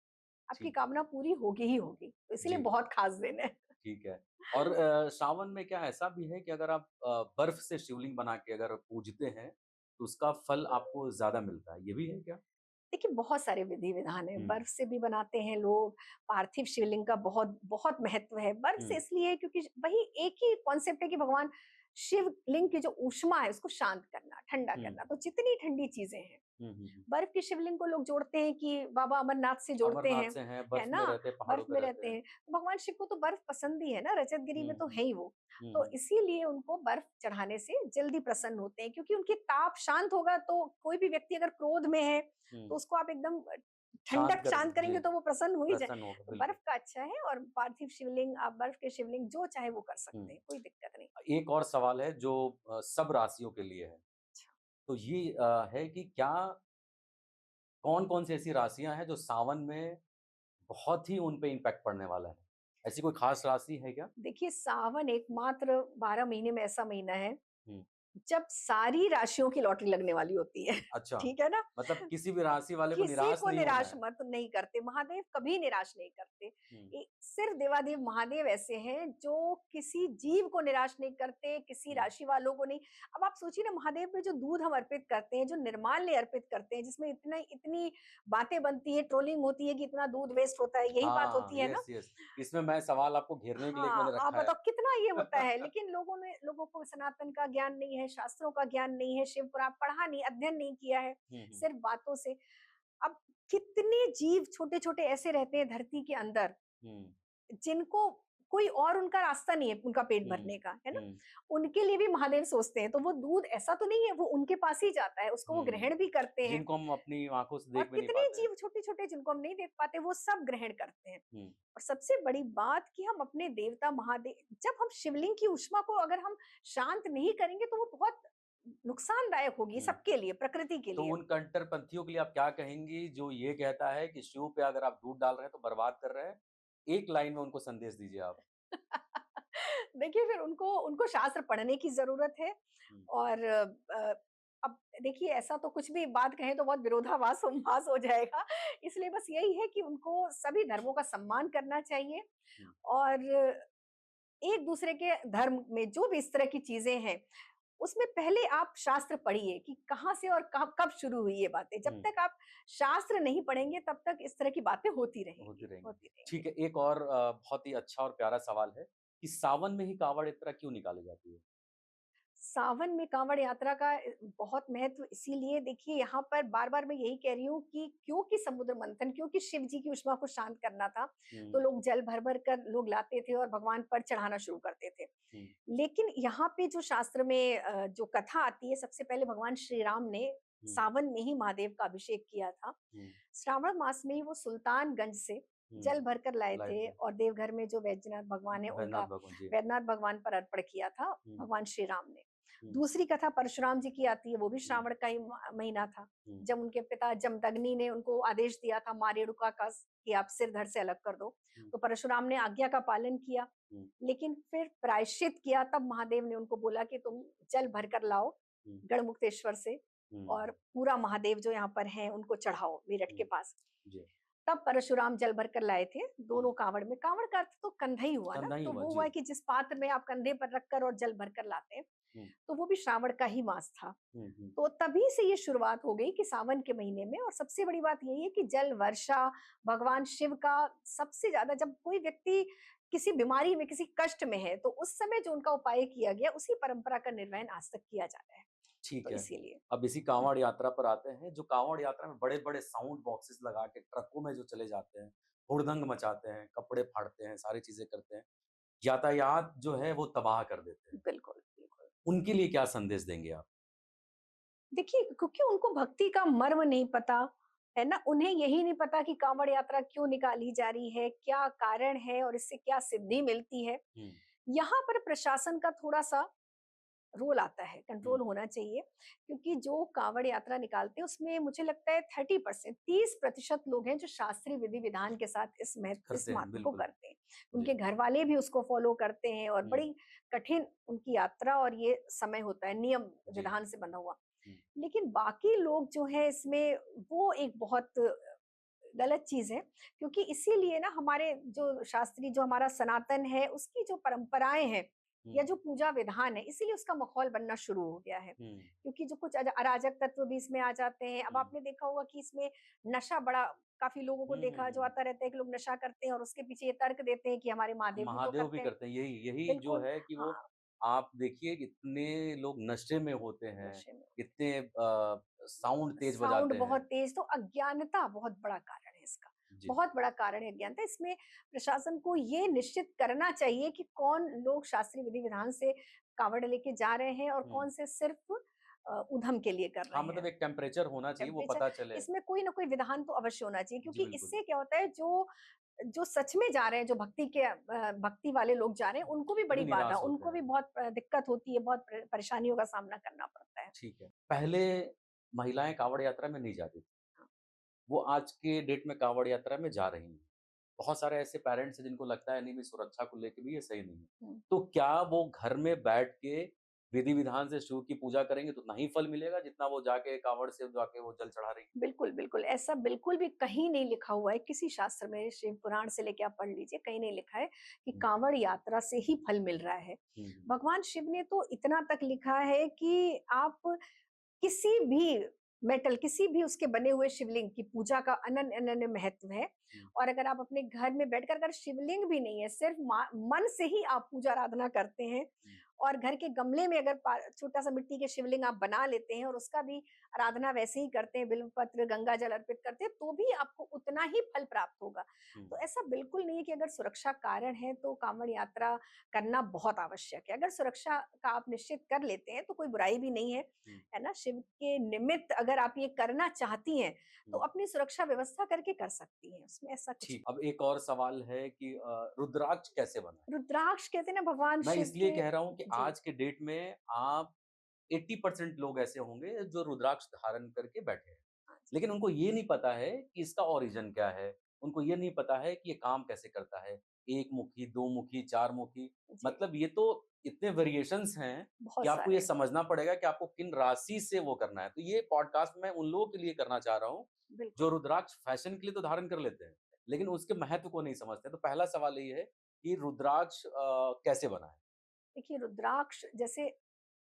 आपकी ठीक है। कामना पूरी होगी ही होगी। तो इसलिए जी। बहुत खास दिन है। ठीक है। और सावन में क्या ऐसा भी है कि अगर आप बर्फ से शिवलिंग बना के अगर पूजते हैं, तो उसका फल आपको ज़्यादा मिलता है, ये भी है क्या? देखिए बहुत सारे विधि विधान है, हम्म बर्फ से भी बनाते हैं लोग। पार्थिव शिवलिंग का बहुत बहुत महत्व है। बर्फ से हम्म इसलिए क्योंकि वही एक ही कॉन्सेप्ट है कि भगवान शिवलिंग की जो ऊष्मा है उसको शांत करना, ठंडा हम्म करना। तो जितनी ठंडी चीजें हैं, हम्म। बर्फ के शिवलिंग को लोग जोड़ते हैं कि बाबा अमरनाथ से जोड़ते अमरनाथ हैं, से हैं, है बर्फ ना? में रहते हैं, पहाड़ों बर्फ पे में रहते रहते हैं। हैं तो भगवान शिव को तो बर्फ पसंद ही है ना, रजतगिरी में तो हम्म है ही वो। तो हम्म इसीलिए उनको बर्फ चढ़ाने से जल्दी प्रसन्न होते हैं, क्योंकि उनकी ताप शांत होगा तो कोई भी व्यक्ति अगर क्रोध में है हम्म। तो उसको आप एकदम शांत ठंडक कर शांत जी, करेंगे तो वो प्रसन्न हो ही जाए। प्रसन्न होगा तो बिल्कुल। बर्फ का अच्छा है, और पार्थिव शिवलिंग, आप बर्फ के शिवलिंग जो चाहे वो कर हम्म। सकते हैं, कोई दिक्कत नहीं। एक और सवाल है जो सब राशियों के लिए है। तो ये है कि क्या कौन-कौन सी ऐसी राशियाँ हैं जो सावन में बहुत ही उन पे इम्पैक्ट पड़ने वाला है? ऐसी कोई खास राशि है क्या? देखिए सावन एकमात्र 12 महीने में ऐसा महीना है हुँ, जब सारी राशियों की लॉटरी लगने वाली होती है। अच्छा। ठीक है ना? मतलब किसी भी राशि वाले को किसी निराश को नहीं होना निराश है। मत नहीं करते, महादेव कभी निराश नहीं करते। हुँ, सिर्फ देवादेव महादेव ऐसे हैं जो किसी जीव को निराश नहीं करते, किसी हुँ, राशि वालों को नहीं। अब आप सोचिए ना, महादेव में जो दूध हम अर्पित करते हैं, जो निर्माल्य अर्पित करते हैं, जिसमें इतना इतनी बातें बनती है, ट्रोलिंग होती है कि इतना दूध वेस्ट होता है, यही बात हाँ, होती है ना? Yes, yes. इसमें मैं सवाल आपको घेरने के लिए एक मैंने हाँ, आप रखा है। बताओ कितना ये होता है, लेकिन लोगों को सनातन का ज्ञान नहीं है, शास्त्रों का ज्ञान नहीं है, शिव पुराण पढ़ा नहीं, अध्ययन नहीं किया है, हुँ, हुँ, सिर्फ बातों से। अब कितने जीव छोटे-छोटे ऐसे रहते हैं धरती के अंदर, हुँ, जिनको कोई और उनका रास्ता नहीं है उनका पेट हुँ, भरने का, है ना? हुँ, उनके लिए भी महादेव सोचते हैं, तो वो दूध ऐसा तो नहीं है, वो उनके पास ही जाता है, उसको वो हुँ। ग्रहण भी करते हैं। जिनको हम अपनी आँखों से और देख भी नहीं कितने पाते हैं। जीव छोटे-छोटे जिनको हम नहीं देख पाते, वो सब ग्रहण करते हैं। हुँ, और सबसे बड़ी बात कि हम अपने देवता महादेव, जब हम शिवलिंग की ऊष्मा को अगर हम शांत नहीं करेंगे तो वो बहुत नुकसानदायक होगी हुँ। सबके लिए, प्रकृति के तो लिए। उन कट्टरपंथियों के लिए आप क्या कहेंगी जो ये कहता है कि शिव पे अगर आप दूध डाल रहे हैं तो बर्बाद कर रहे हैं? एक लाइन में उनको संदेश दीजिए आप। देखिए फिर उनको उनको शास्त्र पढ़ने की ज़रूरत है। हुँ, और अब देखिए ऐसा तो कुछ भी बात कहें तो बहुत विरोधाभास भास हो जाएगा। इसलिए बस यही है कि उनको सभी धर्मों का सम्मान करना चाहिए, हुँ, और एक दूसरे के धर्म में जो भी इस तरह की चीज़ें हैं, उसमें पहले आप शास्त्र पढ़िए कि कहाँ से और कब शुरू हुई ये बातें। जब हुँ, तक आप शास्त्र नहीं पढ़ेंगे तब तक इस तरह की बातें होती रहेंगी। होती रहेंगी। ठीक है, एक और बहुत ही अच्छा और प्यारा सवाल है कि सावन में ही कावड़ यात्रा क्यों निकाली जाती है? सावन में कांवड़ यात्रा का बहुत महत्व इसीलिए, देखिए यहाँ पर बार-बार मैं यही कह रही हूँ कि क्योंकि समुद्र मंथन, क्योंकि शिव जी की ऊष्मा को शांत करना था, हुँ, तो लोग जल भर-भर कर लोग लाते थे और भगवान पर चढ़ाना शुरू करते थे। हुँ, लेकिन यहाँ पे जो शास्त्र में जो कथा आती है, सबसे पहले भगवान श्री राम ने हुँ, सावन में ही महादेव का अभिषेक किया था। हुँ, श्रावण मास में ही वो सुल्तानगंज से हुँ, जल भरकर लाए लाए थे थे। और देवघर में जो वैद्यनाथ भगवान है उनका, वैद्यनाथ भगवान जी। वैद्यनाथ भगवान पर अर्पण किया था हुँ, भगवान श्री राम ने। हुँ, दूसरी कथा परशुराम जी की आती है, वो भी हुँ, श्रावण का ही महीना था, हुँ, जब उनके पिता जमदग्नि ने उनको आदेश दिया था माँ रेणुका का कि आप सिर धड़ से अलग कर दो। हुँ, तो परशुराम ने आज्ञा का पालन किया, हुँ, लेकिन फिर प्रायश्चित किया, तब महादेव ने उनको बोला कि तुम जल भरकर लाओ हुँ, गढ़मुक्तेश्वर से, हुँ, और पूरा महादेव जो यहाँ पर हैं उनको चढ़ाओ मेरठ के हुँ, पास। जी। तब परशुराम जल भर कर लाए थे हुँ, दोनों कांवड़ में। कांवड़ का अर्थ तो कंधा ही हुआ ना, कंधा ही तो हुआ, वो हुआ जी। है कि जिस पात्र में आप कंधे पर रखकर और जल भरकर लाते हैं। हुँ, तो वो भी श्रावण का ही मास था। हुँ, हुँ, तो तभी से ये शुरुआत हो गई कि सावन के महीने में। और सबसे बड़ी बात यही है कि जल वर्षा भगवान शिव का सबसे ज्यादा, जब कोई व्यक्ति किसी बीमारी में किसी कष्ट में है तो उस समय जो उनका उपाय किया गया, उसी परंपरा का निर्वहन आज तक किया जा रहा है। तो ठीक है। इसीलिए अब इसी काँवड़ यात्रा पर आते हैं, जो काँवड़ यात्रा में बड़े-बड़े साउंड बॉक्सेस लगा के ट्रकों में जो चले जाते हैं, हुड़दंग मचाते हैं, कपड़े फाड़ते हैं, सारी चीज़ें करते हैं, यातायात जो है वो तबाह कर देते हैं। बिल्कुल बिल्कुल। उनके लिए क्या संदेश देंगे आप? देखिए, क्योंकि उनको भक्ति का मर्म नहीं पता, है ना? उन्हें यही नहीं पता कि कांवड़ यात्रा क्यों निकाली जा रही है, क्या कारण है और इससे क्या सिद्धि मिलती है। हुँ, यहाँ पर प्रशासन का थोड़ा-सा रोल आता है, हुँ, कंट्रोल होना चाहिए, क्योंकि जो कांवड़ यात्रा निकालते हैं उसमें मुझे लगता है 30% 30% लोग हैं जो शास्त्रीय विधि-विधान के साथ इस करते हैं, महत्व को बिल्कुल। करते हैं। जी। उनके घरवाले भी उसको फॉलो करते हैं और हुँ, बड़ी कठिन उनकी यात्रा और ये समय होता है, नियम जी। विधान से बंधा हुआ। हुँ, लेकिन बाकी लोग जो है इसमें, वो एक बहुत गलत चीज़ है, क्योंकि इसीलिए ना हमारे जो शास्त्रीय, जो हमारा सनातन है, उसकी जो परंपराएँ हैं, या जो पूजा विधान है, इसीलिए उसका माहौल बनना शुरू हो गया है। हम्म, क्योंकि जो कुछ अराजक तत्व भी इसमें आ जाते हैं। अब हम्म, आपने देखा होगा कि इसमें नशा बड़ा, काफी लोगों को देखा जो हम्म। आता रहता है कि लोग नशा करते हैं और उसके पीछे ये तर्क देते हैं कि हमारे महादेव भी तो महादेव भी करते हैं। करते हैं, यही यही जो बिल्कुल। है कि वो हाँ, आप देखिए कितने लोग नशे में होते हैं, नशे में कितने साउंड तेज साउंड बजाते बहुत हैं। तेज, तो अज्ञानता बहुत बड़ा कारण है इसका। जी। बहुत बड़ा कारण है अज्ञानता। इसमें प्रशासन को ये निश्चित करना चाहिए कि कौन लोग शास्त्रीय विधि विधान से कावड़ लेके जा रहे हैं और हम्म। कौन से सिर्फ उधम के लिए कर हाँ, रहे मतलब हैं। एक टेम्परेचर होना चाहिए, वो टेम्परेचर, पता चले। इसमें कोई ना कोई विधान तो अवश्य होना चाहिए, जी क्योंकि बिल्कुल। इससे क्या होता है, जो जो सच में जा रहे हैं, जो भक्ति के भक्ति वाले लोग जा रहे हैं, उनको भी वो भी बड़ी बाधा, निराश होते उनको भी हैं। बहुत दिक्कत होती है, बहुत परेशानियों का सामना करना पड़ता है। ठीक है, पहले महिलाएं कांवड़ यात्रा में नहीं जाती थी, हाँ, वो आज के डेट में कांवड़ यात्रा में जा रही हैं। बहुत सारे ऐसे पेरेंट्स हैं जिनको लगता है नहीं, भी सुरक्षा को लेके भी ये सही नहीं है। हम्म। तो क्या वो घर में बैठ के विधि विधान से शिव की पूजा करेंगे तो उतना ही फल मिलेगा जितना वो जाके कांवड़ से जाके वो जल चढ़ा रही है? बिल्कुल, बिल्कुल, ऐसा बिल्कुल भी कहीं नहीं लिखा हुआ है, किसी शास्त्र में, शिव पुराण से लेके आप पढ़ लीजिए, कहीं नहीं लिखा है कि हुँ, कांवड़ यात्रा से ही फल मिल रहा है। हुँ, भगवान शिव ने तो इतना तक लिखा है कि आप किसी भी मेटल, किसी भी उसके बने हुए शिवलिंग की पूजा का अनन्य अनन्य महत्व है। हुँ, और अगर आप अपने घर में बैठकर, अगर शिवलिंग भी नहीं है, सिर्फ मन से ही आप पूजा आराधना करते हैं हुँ, और घर के गमले में अगर छोटा सा मिट्टी के शिवलिंग आप बना लेते हैं और उसका भी आराधना वैसे ही करते हैं, बिल्व पत्र गंगा जल अर्पित करते हैं, तो भी आपको उतना ही फल प्राप्त होगा। हुँ, तो ऐसा बिल्कुल नहीं है कि अगर सुरक्षा कारण है तो कांवड़ यात्रा करना बहुत आवश्यक है। अगर सुरक्षा का आप निश्चित कर लेते हैं तो कोई बुराई भी नहीं है, हुँ, है ना? शिव के निमित्त अगर आप ये करना चाहती हैं, तो हुँ। अपनी सुरक्षा व्यवस्था करके कर सकती हैं, उसमें ऐसा कुछ ठीक, अब एक और सवाल है कि रुद्राक्ष कैसे बनाएँ? नहीं। रुद्राक्ष कहते हैं ना भगवान मैं शिव इसलिए के। कह रहा हूँ कि जी, आज के डेट में आप 80% लोग ऐसे होंगे जो रुद्राक्ष धारण करके बैठे हैं। हाँ लेकिन उनको ये नहीं पता है कि इसका ओरिजिन क्या है, उनको ये नहीं पता है कि ये काम कैसे करता है। 1 मुखी, 2 मुखी, 4 मुखी, जी, जी, मतलब ये तो इतने वेरिएशंस हैं कि बहुत आपको ये सारे, समझना पड़ेगा कि आपको किन राशि से वो करना है। तो ये पॉडकास्ट मैं उन लोगों के लिए करना चाह रहा हूँ, जो बिल्कुल। रुद्राक्ष फैशन के लिए तो धारण कर लेते हैं, लेकिन उसके महत्व को नहीं समझते। तो पहला सवाल ये है कि रुद्राक्ष कैसे बनाएँ? देखिए, रुद्राक्ष जैसे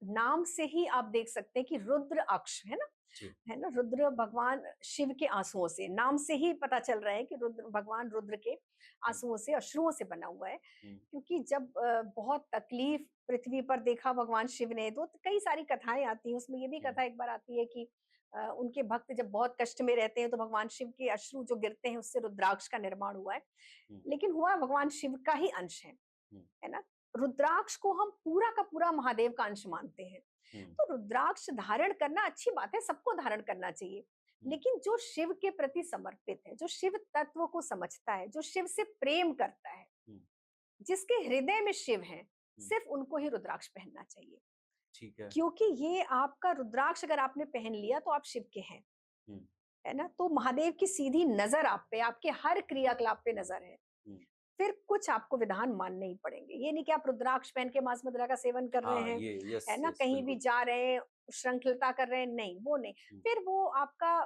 नाम से ही आप देख सकते हैं कि रुद्र अक्ष है ना, जी। है ना? रुद्र भगवान शिव के आंसुओं से, नाम से ही पता चल रहा है कि रुद्र भगवान रुद्र के हुँ, आंसुओं से, अश्रुओं से बना हुआ है। हुँ, क्योंकि जब बहुत तकलीफ पृथ्वी पर देखा भगवान शिव ने, तो कई सारी कथाएं आती हैं, उसमें ये भी हुँ, कथा एक बार आती है कि उनके भक्त जब बहुत कष्ट में रहते हैं तो भगवान शिव के अश्रु जो गिरते हैं उससे रुद्राक्ष का निर्माण हुआ है। हुँ, लेकिन हुआ भगवान शिव का ही अंश हुँ, है ना? रुद्राक्ष को हम पूरा का पूरा महादेव का अंश मानते हैं। हुँ, तो रुद्राक्ष धारण करना अच्छी बात है, सबको धारण करना चाहिए। हुँ, लेकिन जो शिव के प्रति समर्पित है, जो शिव तत्व को समझता है, जो शिव से प्रेम करता है, हुँ, जिसके हृदय में शिव है, हुँ, सिर्फ उनको ही रुद्राक्ष पहनना चाहिए। ठीक है। क्योंकि ये आपका रुद्राक्ष अगर आपने पहन लिया तो आप शिव के हैं, हुँ, है ना? तो महादेव की सीधी नजर आप पे, आपके हर क्रियाकलाप पे नजर है। हुँ, फिर कुछ आपको विधान मानने ही पड़ेंगे। ये नहीं कि आप रुद्राक्ष पहन के मांस मदिरा का सेवन कर रहे हाँ, हैं, ये यस, है ना? यस, कहीं भी बिल्कुल। जा रहे हैं, श्रृंखलता कर रहे हैं, नहीं, वो नहीं। हुँ, फिर वो आपका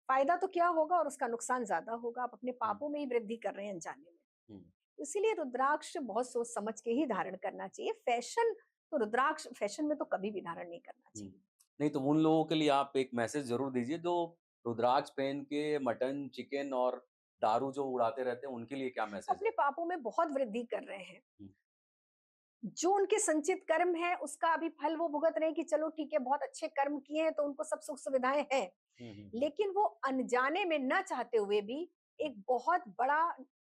फ़ायदा तो क्या होगा और उसका नुकसान ज़्यादा होगा। आप अपने हुँ, पापों में ही वृद्धि कर रहे हैं अनजाने में। हुँ, इसीलिए रुद्राक्ष बहुत सोच समझ के ही धारण करना चाहिए। फ़ैशन तो रुद्राक्ष फ़ैशन में तो कभी भी धारण नहीं करना हुँ। चाहिए। नहीं तो उन लोगों के लिए आप एक मैसेज ज़रूर दीजिए जो रुद्राक्ष पहन के मटन, चिकन और दारू जो उड़ाते रहते हैं, उनके लिए क्या मैसेज अपने है? पापों में बहुत वृद्धि कर रहे हैं। हुँ, जो उनके संचित कर्म है उसका अभी फल वो भुगत रहे हैं कि चलो ठीक है, बहुत अच्छे कर्म किए हैं तो उनको सब सुख सुविधाएं हैं। हुँ, हुँ, लेकिन वो अनजाने में न चाहते हुए भी हुँ, एक बहुत बड़ा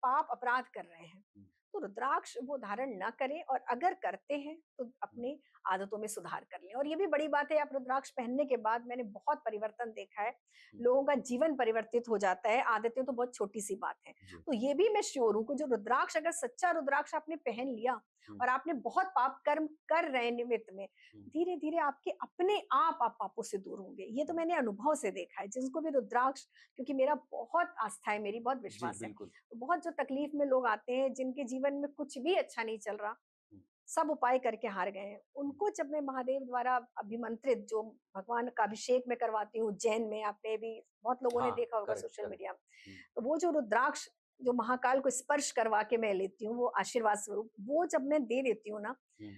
पाप अपराध कर रहे हैं। हुँ, तो रुद्राक्ष वो धारण ना करें, और अगर करते हैं तो हुँ, अपनी आदतों में सुधार कर लें। और ये भी बड़ी बात है, आप रुद्राक्ष पहनने के बाद मैंने बहुत परिवर्तन देखा है, हुँ, लोगों का जीवन परिवर्तित हो जाता है। आदतें तो बहुत छोटी सी बात है। जी। तो ये भी मैं श्योर हूँ कि जो रुद्राक्ष, अगर सच्चा रुद्राक्ष आपने पहन लिया हुँ, और आपने बहुत पाप कर्म कर रहे हैं निमित्त में, हुँ, धीरे धीरे आपके अपने आप पापों से दूर होंगे। ये तो हुँ, मैंने अनुभव से देखा है। जिनको भी रुद्राक्ष, क्योंकि मेरा बहुत आस्था है, मेरी बहुत जी, विश्वास है, बिल्कुल। तो बहुत जो तकलीफ में लोग आते हैं, जिनके जीवन में कुछ भी अच्छा नहीं चल रहा, हुँ, सब उपाय करके हार गए हैं, हुँ, उनको जब मैं महादेव द्वारा अभिमंत्रित, जो भगवान का अभिषेक में करवाती हूँ उज्जैन में, आपने भी बहुत लोगों ने हाँ, देखा होगा करेक्ट, सोशल करेक्ट। मीडिया में, हुँ, तो वो जो रुद्राक्ष जो महाकाल को स्पर्श करवा के मैं लेती हूँ, वो आशीर्वाद स्वरूप, वो जब मैं दे देती हूँ ना, हम्म,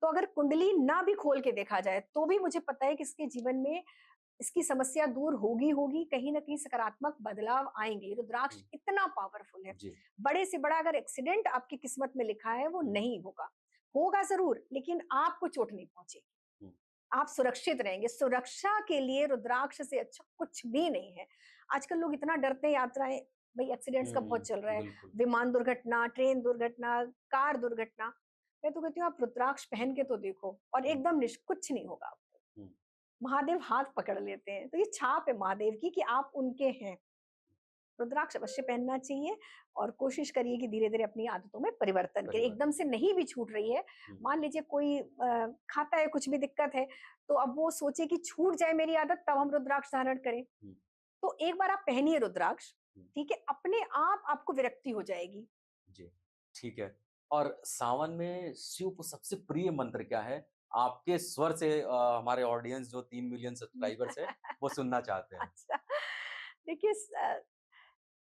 तो अगर कुंडली ना भी खोल के देखा जाए तो भी मुझे पता है कि इसके जीवन में इसकी समस्या दूर होगी होगी, कहीं ना कहीं सकारात्मक बदलाव आएंगे। रुद्राक्ष हम्म, इतना पावरफुल है। जी। बड़े से बड़ा अगर एक्सीडेंट आपकी किस्मत में लिखा है वो हम्म, नहीं होगा, होगा जरूर, लेकिन आपको चोट नहीं पहुंचेगी, हम्म, आप सुरक्षित रहेंगे। सुरक्षा के लिए रुद्राक्ष से अच्छा कुछ भी नहीं है। आजकल लोग इतना डरते हैं यात्राएं, भाई एक्सीडेंट्स का बहुत चल रहा है, बिल्कुल। विमान दुर्घटना, ट्रेन दुर्घटना, कार दुर्घटना। मैं तो कहती हूँ आप रुद्राक्ष पहन के तो देखो और हम्म, एकदम कुछ नहीं होगा आपको। हम्म, महादेव हाथ पकड़ लेते हैं, तो ये छाप है महादेव की कि आप उनके हैं। रुद्राक्ष अवश्य पहनना चाहिए और कोशिश करिए कि धीरे धीरे अपनी आदतों में परिवर्तन करें। एकदम से नहीं भी छूट रही है, हम्म, मान लीजिए कोई खाता है, कुछ भी दिक्कत है, तो अब वो सोचे कि छूट जाए मेरी आदत तब हम रुद्राक्ष धारण करें। हम्म, तो एक बार आप पहनिए रुद्राक्ष, हम्म, ठीक है, अपने आप आपको विरक्ति हो जाएगी। जी, ठीक है। और सावन में शिव को सबसे प्रिय मंत्र क्या है? आपके स्वर से हमारे ऑडियंस जो 3 मिलियन सब्सक्राइबर्स है, वो सुनना चाहते हैं। अच्छा, देखिए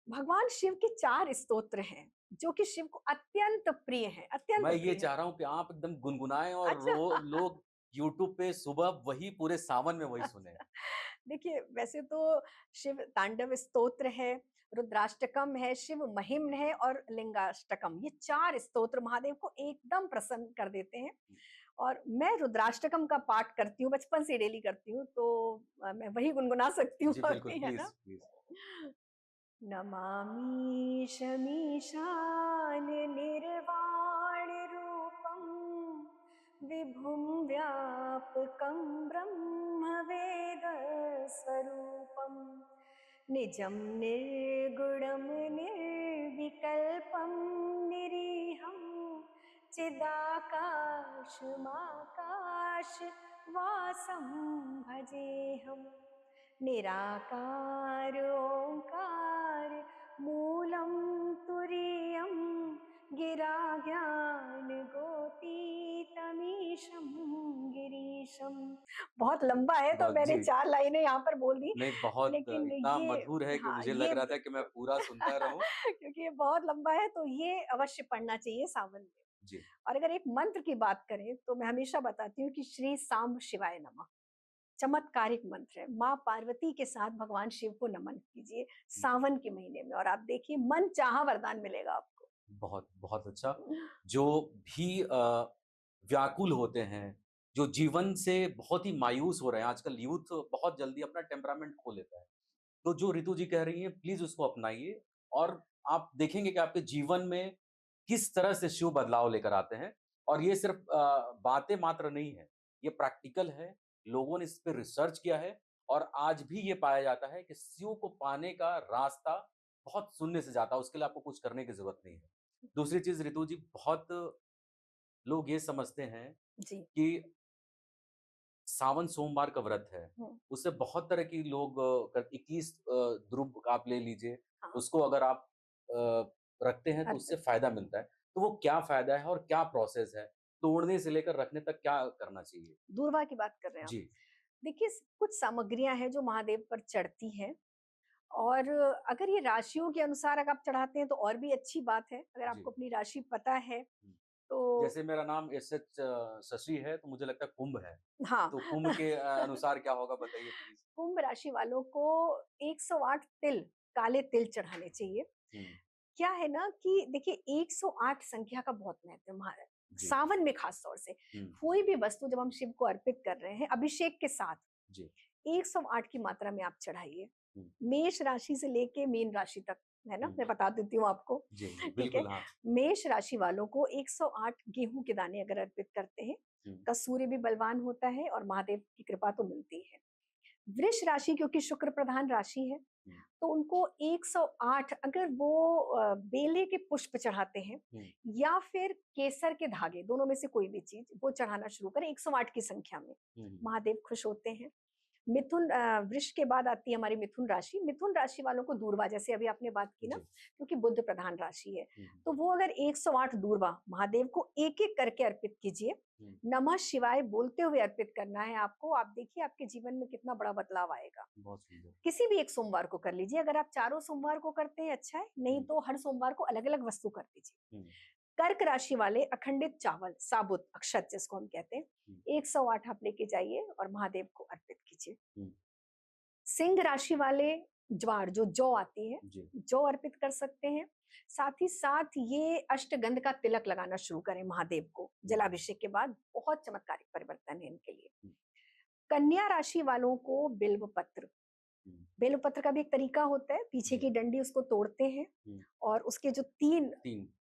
भगवान शिव के 4 स्तोत्र हैं जो कि शिव को अत्यंत प्रिय हैं, अत्यंत मैं ये प्रिय हैं। चाह रहा हूँ कि आप एकदम गुनगुनाएँ और अच्छा। लोग यूट्यूब पे सुबह वही पूरे सावन में वही सुनें। अच्छा, देखिए वैसे तो शिव तांडव स्तोत्र है, रुद्राष्टकम है, शिव महिम्न है और लिंगाष्टकम, ये 4 स्तोत्र महादेव को एकदम प्रसन्न कर देते हैं। और मैं रुद्राष्टकम का पाठ करती हूँ, बचपन से डेली करती हूँ, तो मैं वही गुनगुना सकती हूँ जी, बिल्कुल, अभी, है प्लीज़, ना? प्लीज़। नमामि शमीशान निर्वाण रूपम विभुं व्यापकं ब्रह्मवेद स्वरूपम निजं निर्गुणं निर्विकल्पं निरीहं चिदाकाशमाकाश वासं भजेऽहम् निराकार ओंकार मूलम तुरीयम गिरा ज्ञान गोतीतमीशम गिरीशम। बहुत लंबा है तो बहुत मैंने जी। 4 लाइनें यहाँ पर बोल दी, नहीं, बहुत लेकिन इतना ये, मधुर है कि हाँ मुझे लग ये रहा था कि मैं पूरा सुनता रहूँ। क्योंकि ये बहुत लंबा है तो ये अवश्य पढ़ना चाहिए सावन में। जी, और अगर एक मंत्र की बात करें तो मैं हमेशा बताती हूँ कि श्री सांब शिवाय नमः, चमत्कारिक मंत्र है। माँ पार्वती के साथ भगवान शिव को नमन कीजिए हुँ, सावन के महीने में और आप देखिए मन चाहा वरदान मिलेगा आपको। बहुत, बहुत अच्छा। जो भी व्याकुल होते हैं, जो जीवन से बहुत ही मायूस हो रहे हैं, आजकल यूथ बहुत जल्दी अपना टेम्परामेंट खो लेता है। तो जो रितु जी कह रही हैं, प्लीज़ उसको अपनाइए और आप देखेंगे कि आपके जीवन में किस तरह से शिव बदलाव लेकर आते हैं। और ये सिर्फ़ बातें मात्र नहीं है, ये प्रैक्टिकल है, लोगों ने इस पे रिसर्च किया है और आज भी ये पाया जाता है कि शिव को पाने का रास्ता बहुत शून्य से जाता है, उसके लिए आपको कुछ करने की ज़रूरत नहीं है। दूसरी चीज़ रितु जी, बहुत लोग ये समझते हैं जी। कि सावन सोमवार का व्रत है, हम्म, उससे बहुत तरह की लोग 21 ध्रुव आप ले लीजिए, हाँ। उसको अगर आप रखते हैं तो उससे अर्पित। फ़ायदा मिलता है। तो वो क्या फ़ायदा है और क्या प्रोसेस है? तोड़ने से लेकर रखने तक क्या करना चाहिए? दूर्वा की बात कर रहे हैं आप। जी, देखिए कुछ सामग्रियां हैं जो महादेव पर चढ़ती हैं, और अगर ये राशियों के अनुसार अगर आप चढ़ाते हैं तो और भी अच्छी बात है, अगर जी। आपको अपनी राशि पता है हुँ। तो। जैसे मेरा नाम एसएच शशि है, तो मुझे लगता है कुंभ है। हाँ। तो कुंभ के अनुसार क्या होगा बताइए प्लीज़? कुंभ राशि वालों को 108 तिल, काले तिल चढ़ाने चाहिए। हुँ, क्या है ना कि देखिए 108 संख्या का बहुत महत्व है महाराज, जी, सावन में खास तौर से हुँ, कोई भी वस्तु जब हम शिव को अर्पित कर रहे हैं अभिषेक के साथ जी, 108 की मात्रा में आप चढ़ाइए। हुँ, मेष राशि से लेके मीन राशि तक, है ना, हुँ, मैं बता देती हूँ आपको। जी, जी, ठीक है, बिल्कुल, हाँ। मेष राशि वालों को 108 गेहूं के दाने अगर अर्पित करते हैं, हुँ, का सूर्य भी बलवान होता है और महादेव की कृपा तो मिलती है। वृष राशि क्योंकि शुक्र प्रधान राशि है, हुँ, तो उनको 108 अगर वो बेले के पुष्प चढ़ाते हैं हुँ, या फिर केसर के धागे, दोनों में से कोई भी चीज वो चढ़ाना शुरू करें 108 की संख्या में, हुँ, हुँ, महादेव खुश होते हैं। मिथुन वृष के बाद आती है हमारी मिथुन राशि। मिथुन राशि वालों को दूर्वा, जैसे अभी आपने बात की ना, जी। क्योंकि बुध प्रधान राशि है, हम्म, तो वो अगर 108 दूर्वा महादेव को एक एक करके अर्पित कीजिए। हम्म, नमः शिवाय बोलते हुए अर्पित करना है आपको। आप देखिए आपके जीवन में कितना बड़ा बदलाव आएगा। बहुत सुंदर। किसी भी एक सोमवार को कर लीजिए। अगर आप चारों सोमवार को करते हैं अच्छा है, नहीं हम्म, तो हर सोमवार को अलग अलग वस्तु कर दीजिए। हम्म, कर्क राशि वाले अखंडित चावल, साबुत अक्षत जिसको हम कहते हैं, हम्म, 108 आप लेके जाइए और महादेव को अर्पित कीजिए। हम्म, सिंह राशि वाले ज्वार, जो जौ आती है, जी। जौ अर्पित कर सकते हैं। साथ ही साथ ये अष्टगंध का तिलक लगाना शुरू करें महादेव को जलाभिषेक के बाद। बहुत चमत्कारिक परिवर्तन है इनके लिए। हम्म, कन्या राशि वालों को बिल्व पत्र, हम्म, बेल पत्र का भी एक तरीका होता है। पीछे जी। की डंडी उसको तोड़ते हैं हम्म, और उसके जो तीन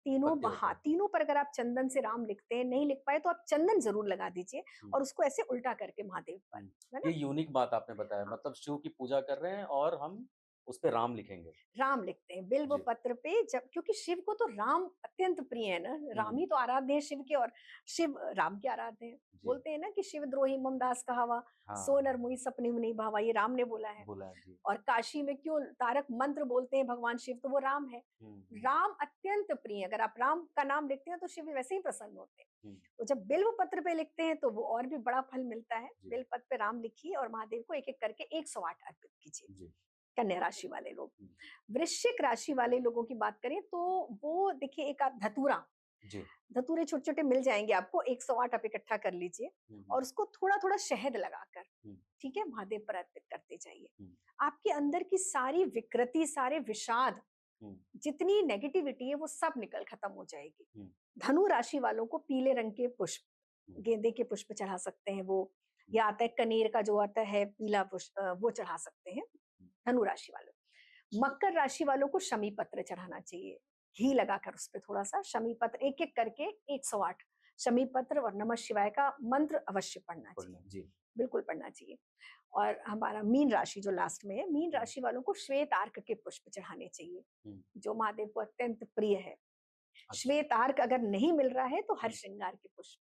तीनों पत्ते होते बहा, हैं। तीनों पर अगर आप चंदन से राम लिखते हैं, नहीं लिख पाए तो आप चंदन जरूर लगा दीजिए हम्म, और उसको ऐसे उल्टा करके महादेव पर, हम्म। है ये ना। यूनिक बात आपने बताया, हाँ, मतलब शिव की पूजा कर रहे हैं और हम उस पे राम लिखेंगे। राम लिखते हैं बिल्व जी। पत्र पे, जब क्योंकि शिव को तो राम अत्यंत प्रिय है ना। राम ही तो आराध्य है शिव के, और शिव राम के आराध्य है। जी। बोलते हैं ना कि शिव द्रोही मम दास कहावा, हाँ, सो नर मुहि सपने में नहीं भावा, ये राम ने बोला है। बोला है जी। और काशी में क्यों तारक मंत्र बोलते हैं भगवान शिव, तो वो राम है। हम्म, राम अत्यंत प्रिय है। अगर आप राम का नाम लिखते हैं तो शिव वैसे ही प्रसन्न होते हैं। हम्म, तो जब बिल्व पत्र पे लिखते हैं तो वो और भी बड़ा फल मिलता है। जी। बिल्व पत्र पे राम लिखिए और महादेव को एक एक करके 108 अर्पित कीजिए। जी। कन्या राशि वाले लोग। हम्म, वृश्चिक राशि वाले लोगों की बात करें तो वो देखिए, एक आध धतूरा, जी। धतूरे छोटे छोटे मिल जाएंगे आपको, 108 आप इकट्ठा कर लीजिए हम्म, और उसको थोड़ा थोड़ा शहद लगाकर, हम्म, ठीक है, महादेव पर अर्पित करते जाइए। हम्म, आपके अंदर की सारी विकृति, सारे विषाद, हम्म, जितनी नेगेटिविटी है वो सब निकल खत्म हो जाएगी। हम्म, धनु राशि वालों को पीले रंग के पुष्प, हम्म, गेंदे के पुष्प चढ़ा सकते हैं वो, या आता है कनेर का जो आता है पीला पुष्प, वो चढ़ा सकते हैं धनु राशि वालों। मकर राशि वालों को शमी पत्र चढ़ाना चाहिए, घी लगाकर उस पर थोड़ा सा शमी पत्र, एक एक करके 108 शमी पत्र और नमः शिवाय का मंत्र अवश्य पढ़ना चाहिए, पढ़ना जी। बिल्कुल पढ़ना चाहिए। और हमारा मीन राशि जो लास्ट में है, मीन हम्म, राशि वालों को श्वेत आर्क के पुष्प चढ़ाने चाहिए, हम्म, जो महादेव को अत्यंत प्रिय है। अच्छा। श्वेत आर्क अगर नहीं मिल रहा है तो हर हम्म, श्रृंगार के पुष्प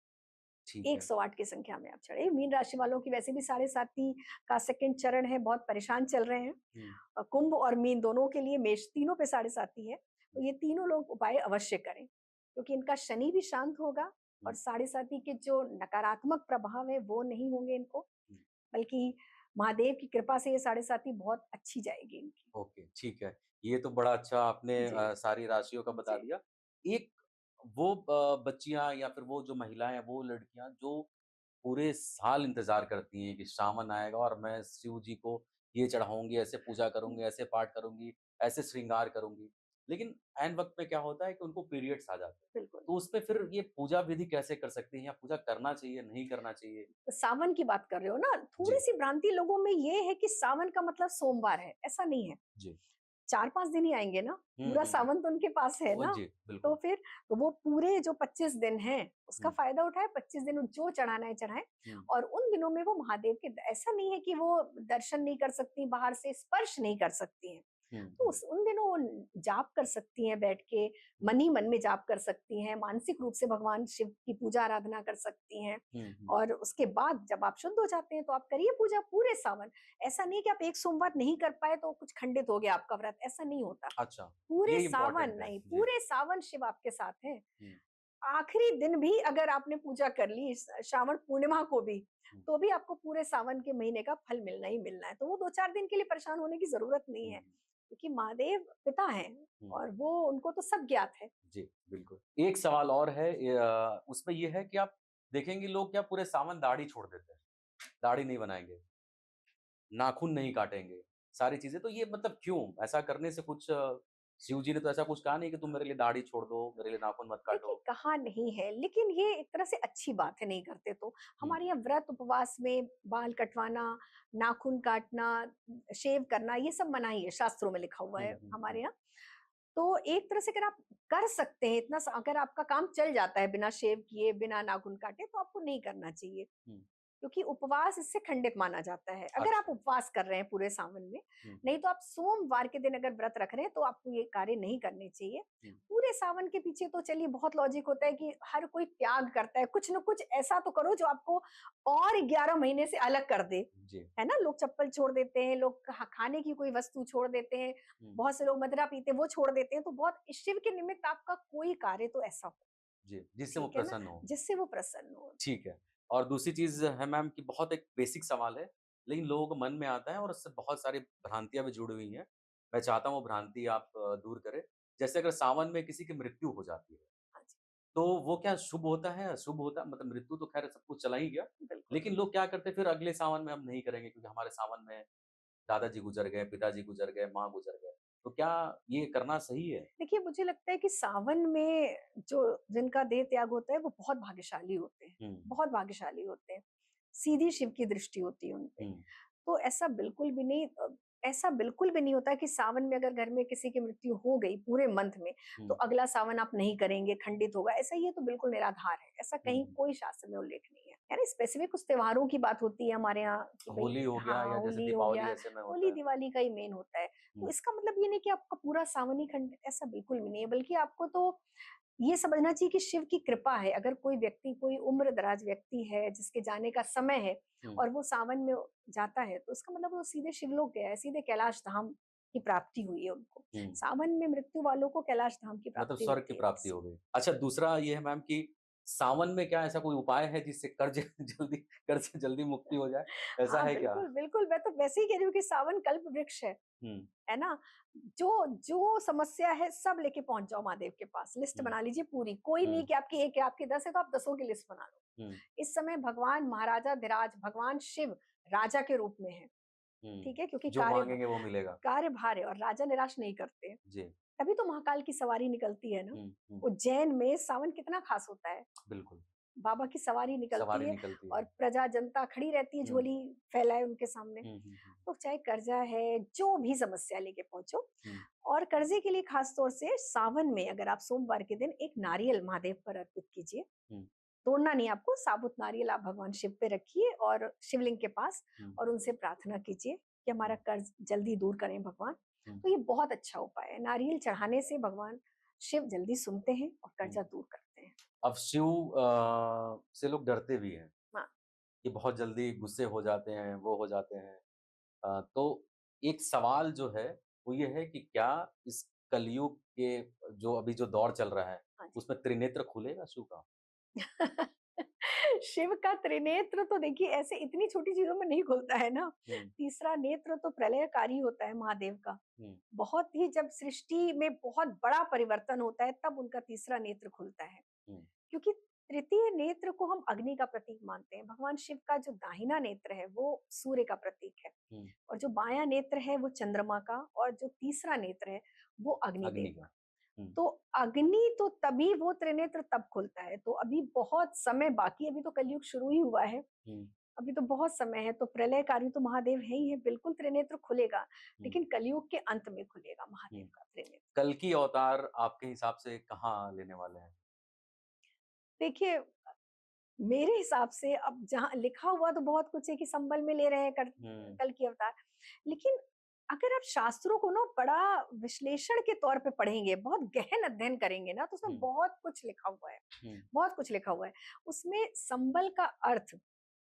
ठीक है। 108 की संख्या में आप चढ़े। मीन राशि वालों की वैसे भी साढ़े साथी का सेकंड चरण है, बहुत परेशान चल रहे हैं। हम्म, कुंभ और मीन दोनों के लिए, मेष तीनों पे साढ़े साथी है, तो ये तीनों लोग उपाय अवश्य करें, क्योंकि इनका शनि भी शांत होगा और हम्म, साढ़े साथी के जो नकारात्मक प्रभाव है वो नहीं होंगे इनको, हम्म, बल्कि महादेव की कृपा से ये साढ़े साथी बहुत अच्छी जाएगी इनकी। ओके, ठीक है। ये तो बड़ा अच्छा आपने जी सारी राशियों का बता जी दिया। एक वो बच्चियाँ या फिर वो जो महिलाएँ हैं, वो लड़कियाँ जो पूरे साल इंतज़ार करती हैं कि सावन आएगा और मैं शिव जी को ये चढ़ाऊँगी, ऐसे पूजा करूँगी, ऐसे पाठ करूँगी, ऐसे श्रृंगार करूँगी। लेकिन ऐन वक़्त पे क्या होता है कि उनको पीरियड्स आ जाते हैं। बिल्कुल। तो उसपे फिर ये पूजा विधि कैसे कर सकती हैं या पूजा करना चाहिए, नहीं करना चाहिए? सावन की बात कर रहे हो ना, थोड़ी जी, सी भ्रांति लोगों में ये है कि सावन का मतलब सोमवार है, ऐसा नहीं है। जी। 4-5 दिन ही आएंगे ना, हुँ, पूरा हुँ, हुँ। सावन तो उनके पास है ओह! ना। जी, तो बिल्कुल। फिर तो वो पूरे जो 25 दिन हैं, उसका हुँ, फ़ायदा उठाएँ, 25 दिन जो चढ़ाना है चढ़ाएँ। हुँ, और उन दिनों में वो महादेव के, ऐसा नहीं है कि वो दर्शन नहीं कर सकती, बाहर से स्पर्श नहीं कर सकती हैं। हुँ, तो हुँ, उस उन दिनों वो जाप कर सकती हैं बैठ के, हुँ, मन ही मन में जाप कर सकती हैं, मानसिक रूप से भगवान शिव की पूजा आराधना कर सकती हैं। हुँ, हुँ। और उसके बाद जब आप शुद्ध हो जाते हैं तो आप करिए पूजा पूरे सावन। ऐसा नहीं कि आप एक सोमवार नहीं कर पाए तो कुछ खंडित हो गया आपका व्रत, ऐसा नहीं होता। अच्छा, पूरे ये सावन इम्पोर्टेंट है। नहीं, जी। पूरे सावन शिव आपके साथ हैं। हुँ, आखिरी दिन भी अगर आपने पूजा कर ली, श्रावण पूर्णिमा को भी, हुँ, तो भी आपको पूरे सावन के महीने का फल मिलना ही मिलना है। तो वो 2-4 दिन के लिए परेशान होने की ज़रूरत नहीं हुँ, है, क्योंकि महादेव पिता हैं हुँ। और वो, उनको तो सब ज्ञात है। जी, बिल्कुल। एक सवाल और है उसमें ये है कि आप देखेंगे लोग क्या पूरे सावन दाढ़ी छोड़ देते हैं, दाढ़ी नहीं बनाएँगे, नाखून नहीं काटेंगे, सारी चीज़ें तो ये मतलब क्यों? ऐसा करने से कुछ शिव जी ने तो ऐसा कुछ कहा नहीं कि तुम मेरे लिए दाढ़ी छोड़ दो, मेरे लिए नाखून मत देखिए काटो। कहा नहीं है, लेकिन ये एक तरह से अच्छी बात है नहीं करते तो। हुँ, हमारे यहाँ व्रत उपवास में बाल कटवाना, नाखून काटना, शेव करना, ये सब मनाही है, शास्त्रों में लिखा हुआ हुँ, है हुँ, हमारे हुँ, यहाँ। तो एक तरह से अगर आप कर सकते हैं इतना अगर आपका काम चल जाता है बिना शेव किए, बिना नाखून काटे, तो आपको नहीं करना चाहिए। हुँ, क्योंकि उपवास इससे खंडित माना जाता है। अगर आप अच्छा। उपवास कर रहे हैं पूरे सावन में, हम्म, नहीं तो आप सोमवार के दिन अगर व्रत रख रहे हैं तो आपको ये कार्य नहीं करने चाहिए। हम्म, पूरे सावन के पीछे तो चलिए बहुत लॉजिक होता है कि हर कोई त्याग करता है, कुछ न कुछ ऐसा तो करो जो आपको और 11 महीने से अलग कर दे, जी। है ना? लोग चप्पल छोड़ देते हैं, लोग खाने की कोई वस्तु छोड़ देते हैं, हम्म, बहुत से लोग मदिरा पीते हैं, वो छोड़ देते हैं। तो बहुत शिव के निमित्त आपका कोई कार्य तो ऐसा हो, जी, जिससे वो ठीक है ना? प्रसन्न हो। जिससे वो प्रसन्न हो। ठीक है। और दूसरी चीज़ है मैम कि बहुत एक बेसिक सवाल है, लेकिन लोगों को मन में आता है और उससे बहुत सारी भ्रांतियाँ भी जुड़ी हुई हैं। मैं चाहता हूँ वो भ्रांति आप दूर करें। जैसे अगर सावन में किसी की मृत्यु हो जाती है, हाँ जी, तो वो क्या शुभ होता है, अशुभ होता है? मतलब मृत्यु तो ख़ैर सब कुछ चला ही गया, बिल्कुल। लेकिन लोग क्या करते हैं फिर अगले सावन में हम नहीं करेंगे क्योंकि हमारे सावन में दादाजी गुज़र गए, पिताजी गुज़र गए, माँ गुज़र गए। तो क्या ये करना सही है? देखिए, मुझे लगता है कि सावन में जो जिनका देह त्याग होता है वो बहुत भाग्यशाली होते हैं, हुँ, बहुत भाग्यशाली होते हैं। सीधी शिव की दृष्टि होती है उन पे। हुँ, तो ऐसा बिल्कुल भी नहीं होता कि सावन में अगर घर में किसी की मृत्यु हो गई पूरे मंथ में, तो हुँ, अगला सावन आप नहीं करेंगे, खंडित होगा। ऐसा ये तो बिल्कुल निराधार है। ऐसा हुँ, कहीं हुँ। कोई शास्त्र में उल्लेख नहीं है। है ना? स्पेसिफिक कुछ त्योहारों की बात होती है हमारे यहाँ कि भई होली हो गया हाँ, या जैसे होली हो दीपावली गया, ऐसे में होता होली, है। दिवाली का ही मेन होता है। तो हुँ, इसका मतलब ये नहीं कि आपका पूरा सावन ही खंडित, ऐसा बिल्कुल भी नहीं है। बल्कि आपको तो ये समझना चाहिए कि शिव की कृपा है। अगर कोई व्यक्ति, कोई उम्र-दराज व्यक्ति है जिसके जाने का समय है हुँ, और वो सावन में जाता है, तो इसका मतलब वो सीधे शिवलोक गया है, सीधे कैलाश धाम की प्राप्ति हुई है उनको। हुँ। सावन में मृत्यु वालों को कैलाश धाम की मतलब प्राप्ति स्वर्ग की होती है प्राप्ति बस। हो गई। अच्छा दूसरा ये है मैम कि सावन में क्या ऐसा कोई उपाय है जिससे कर्ज से जल्दी मुक्ति हो जाए? ऐसा हाँ, है क्या? बिल्कुल, बिल्कुल, मैं तो वैसे ही कह रही हूँ कि सावन कल्प वृक्ष हुँ, है ना? जो जो समस्या है सब लेके पहुँच जाओ महादेव के पास, लिस्ट हुँ, बना लीजिए पूरी। कोई नहीं हुँ, कि आपकी 1 है, आपकी 10 है तो आप 10 की लिस्ट बना लो। हुँ, इस समय भगवान महाराजाधिराज भगवान शिव राजा के रूप में है, हुँ। ठीक है? क्योंकि जो माँगेंगे वो मिलेगा। कार्यभार है और राजा निराश नहीं करते। जी। तभी तो महाकाल की सवारी निकलती है ना। हुँ, हुँ। उज्जैन में सावन कितना खास होता है। बिल्कुल, बाबा की सवारी निकलती सवारी है निकलती और है। प्रजा जनता खड़ी रहती है हुँ, झोली फैलाए उनके सामने। हुँ, हुँ, हुँ, तो चाहे कर्जा है, जो भी समस्या लेके पहुंचो। हुँ, और कर्जे के लिए खास तौर से सावन में अगर आप सोमवार के दिन एक नारियल महादेव पर अर्पित कीजिए, हुँ, तोड़ना नहीं, आपको साबुत नारियल आप भगवान शिव पे रखिए और शिवलिंग के पास, हुँ, और उनसे प्रार्थना कीजिए कि हमारा हुँ, कर्ज जल्दी दूर करें भगवान। हुँ, तो ये बहुत अच्छा उपाय है। नारियल चढ़ाने से भगवान शिव जल्दी सुनते हैं और हुँ। कर्जा दूर करते हैं। अब शिव से लोग डरते भी हैं हाँ। कि बहुत जल्दी गुस्से हो जाते हैं, वो हो जाते हैं। तो एक सवाल जो है वो ये है कि क्या इस कलयुग के जो अभी जो दौर चल रहा है, हाँ जी। उसमें त्रिनेत्र खुलेगा शिव का? शिव का त्रिनेत्र तो देखिए ऐसे इतनी छोटी चीजों में नहीं खुलता है ना। हुँ, तीसरा नेत्र तो प्रलयकारी होता है महादेव का। हुँ, बहुत ही जब सृष्टि में बहुत बड़ा परिवर्तन होता है तब उनका तीसरा नेत्र खुलता है। हुँ, क्योंकि तृतीय नेत्र को हम अग्नि का प्रतीक मानते हैं। भगवान शिव का जो दाहिना नेत्र है वो सूर्य का प्रतीक है हुँ, और जो बायां नेत्र है वो चंद्रमा का, और जो तीसरा नेत्र है वो अग्निदेव अग्नि का। का। हुँ, तो अग्नि तो तभी वो त्रिनेत्र तब खुलता है। तो अभी बहुत समय बाकी है, अभी तो कलयुग शुरू ही हुआ है। हुँ, अभी तो बहुत समय है, तो प्रलयकारी तो महादेव है ही है, बिल्कुल त्रिनेत्र खुलेगा, हुँ, लेकिन कलयुग के अंत में खुलेगा महादेव हुँ। का त्रिनेत्र। कल्कि अवतार आपके हिसाब से कहाँ लेने वाले हैं? देखिए, मेरे हिसाब से अब जहाँ लिखा हुआ तो बहुत कुछ है कि संबल में ले रहे हैं हुँ, कल की अवतार, लेकिन अगर आप शास्त्रों को ना बड़ा विश्लेषण के तौर पे पढ़ेंगे, बहुत गहन अध्ययन करेंगे ना, तो उसमें हुँ, बहुत कुछ लिखा हुआ है, हुँ, बहुत कुछ लिखा हुआ है। उसमें संबल का अर्थ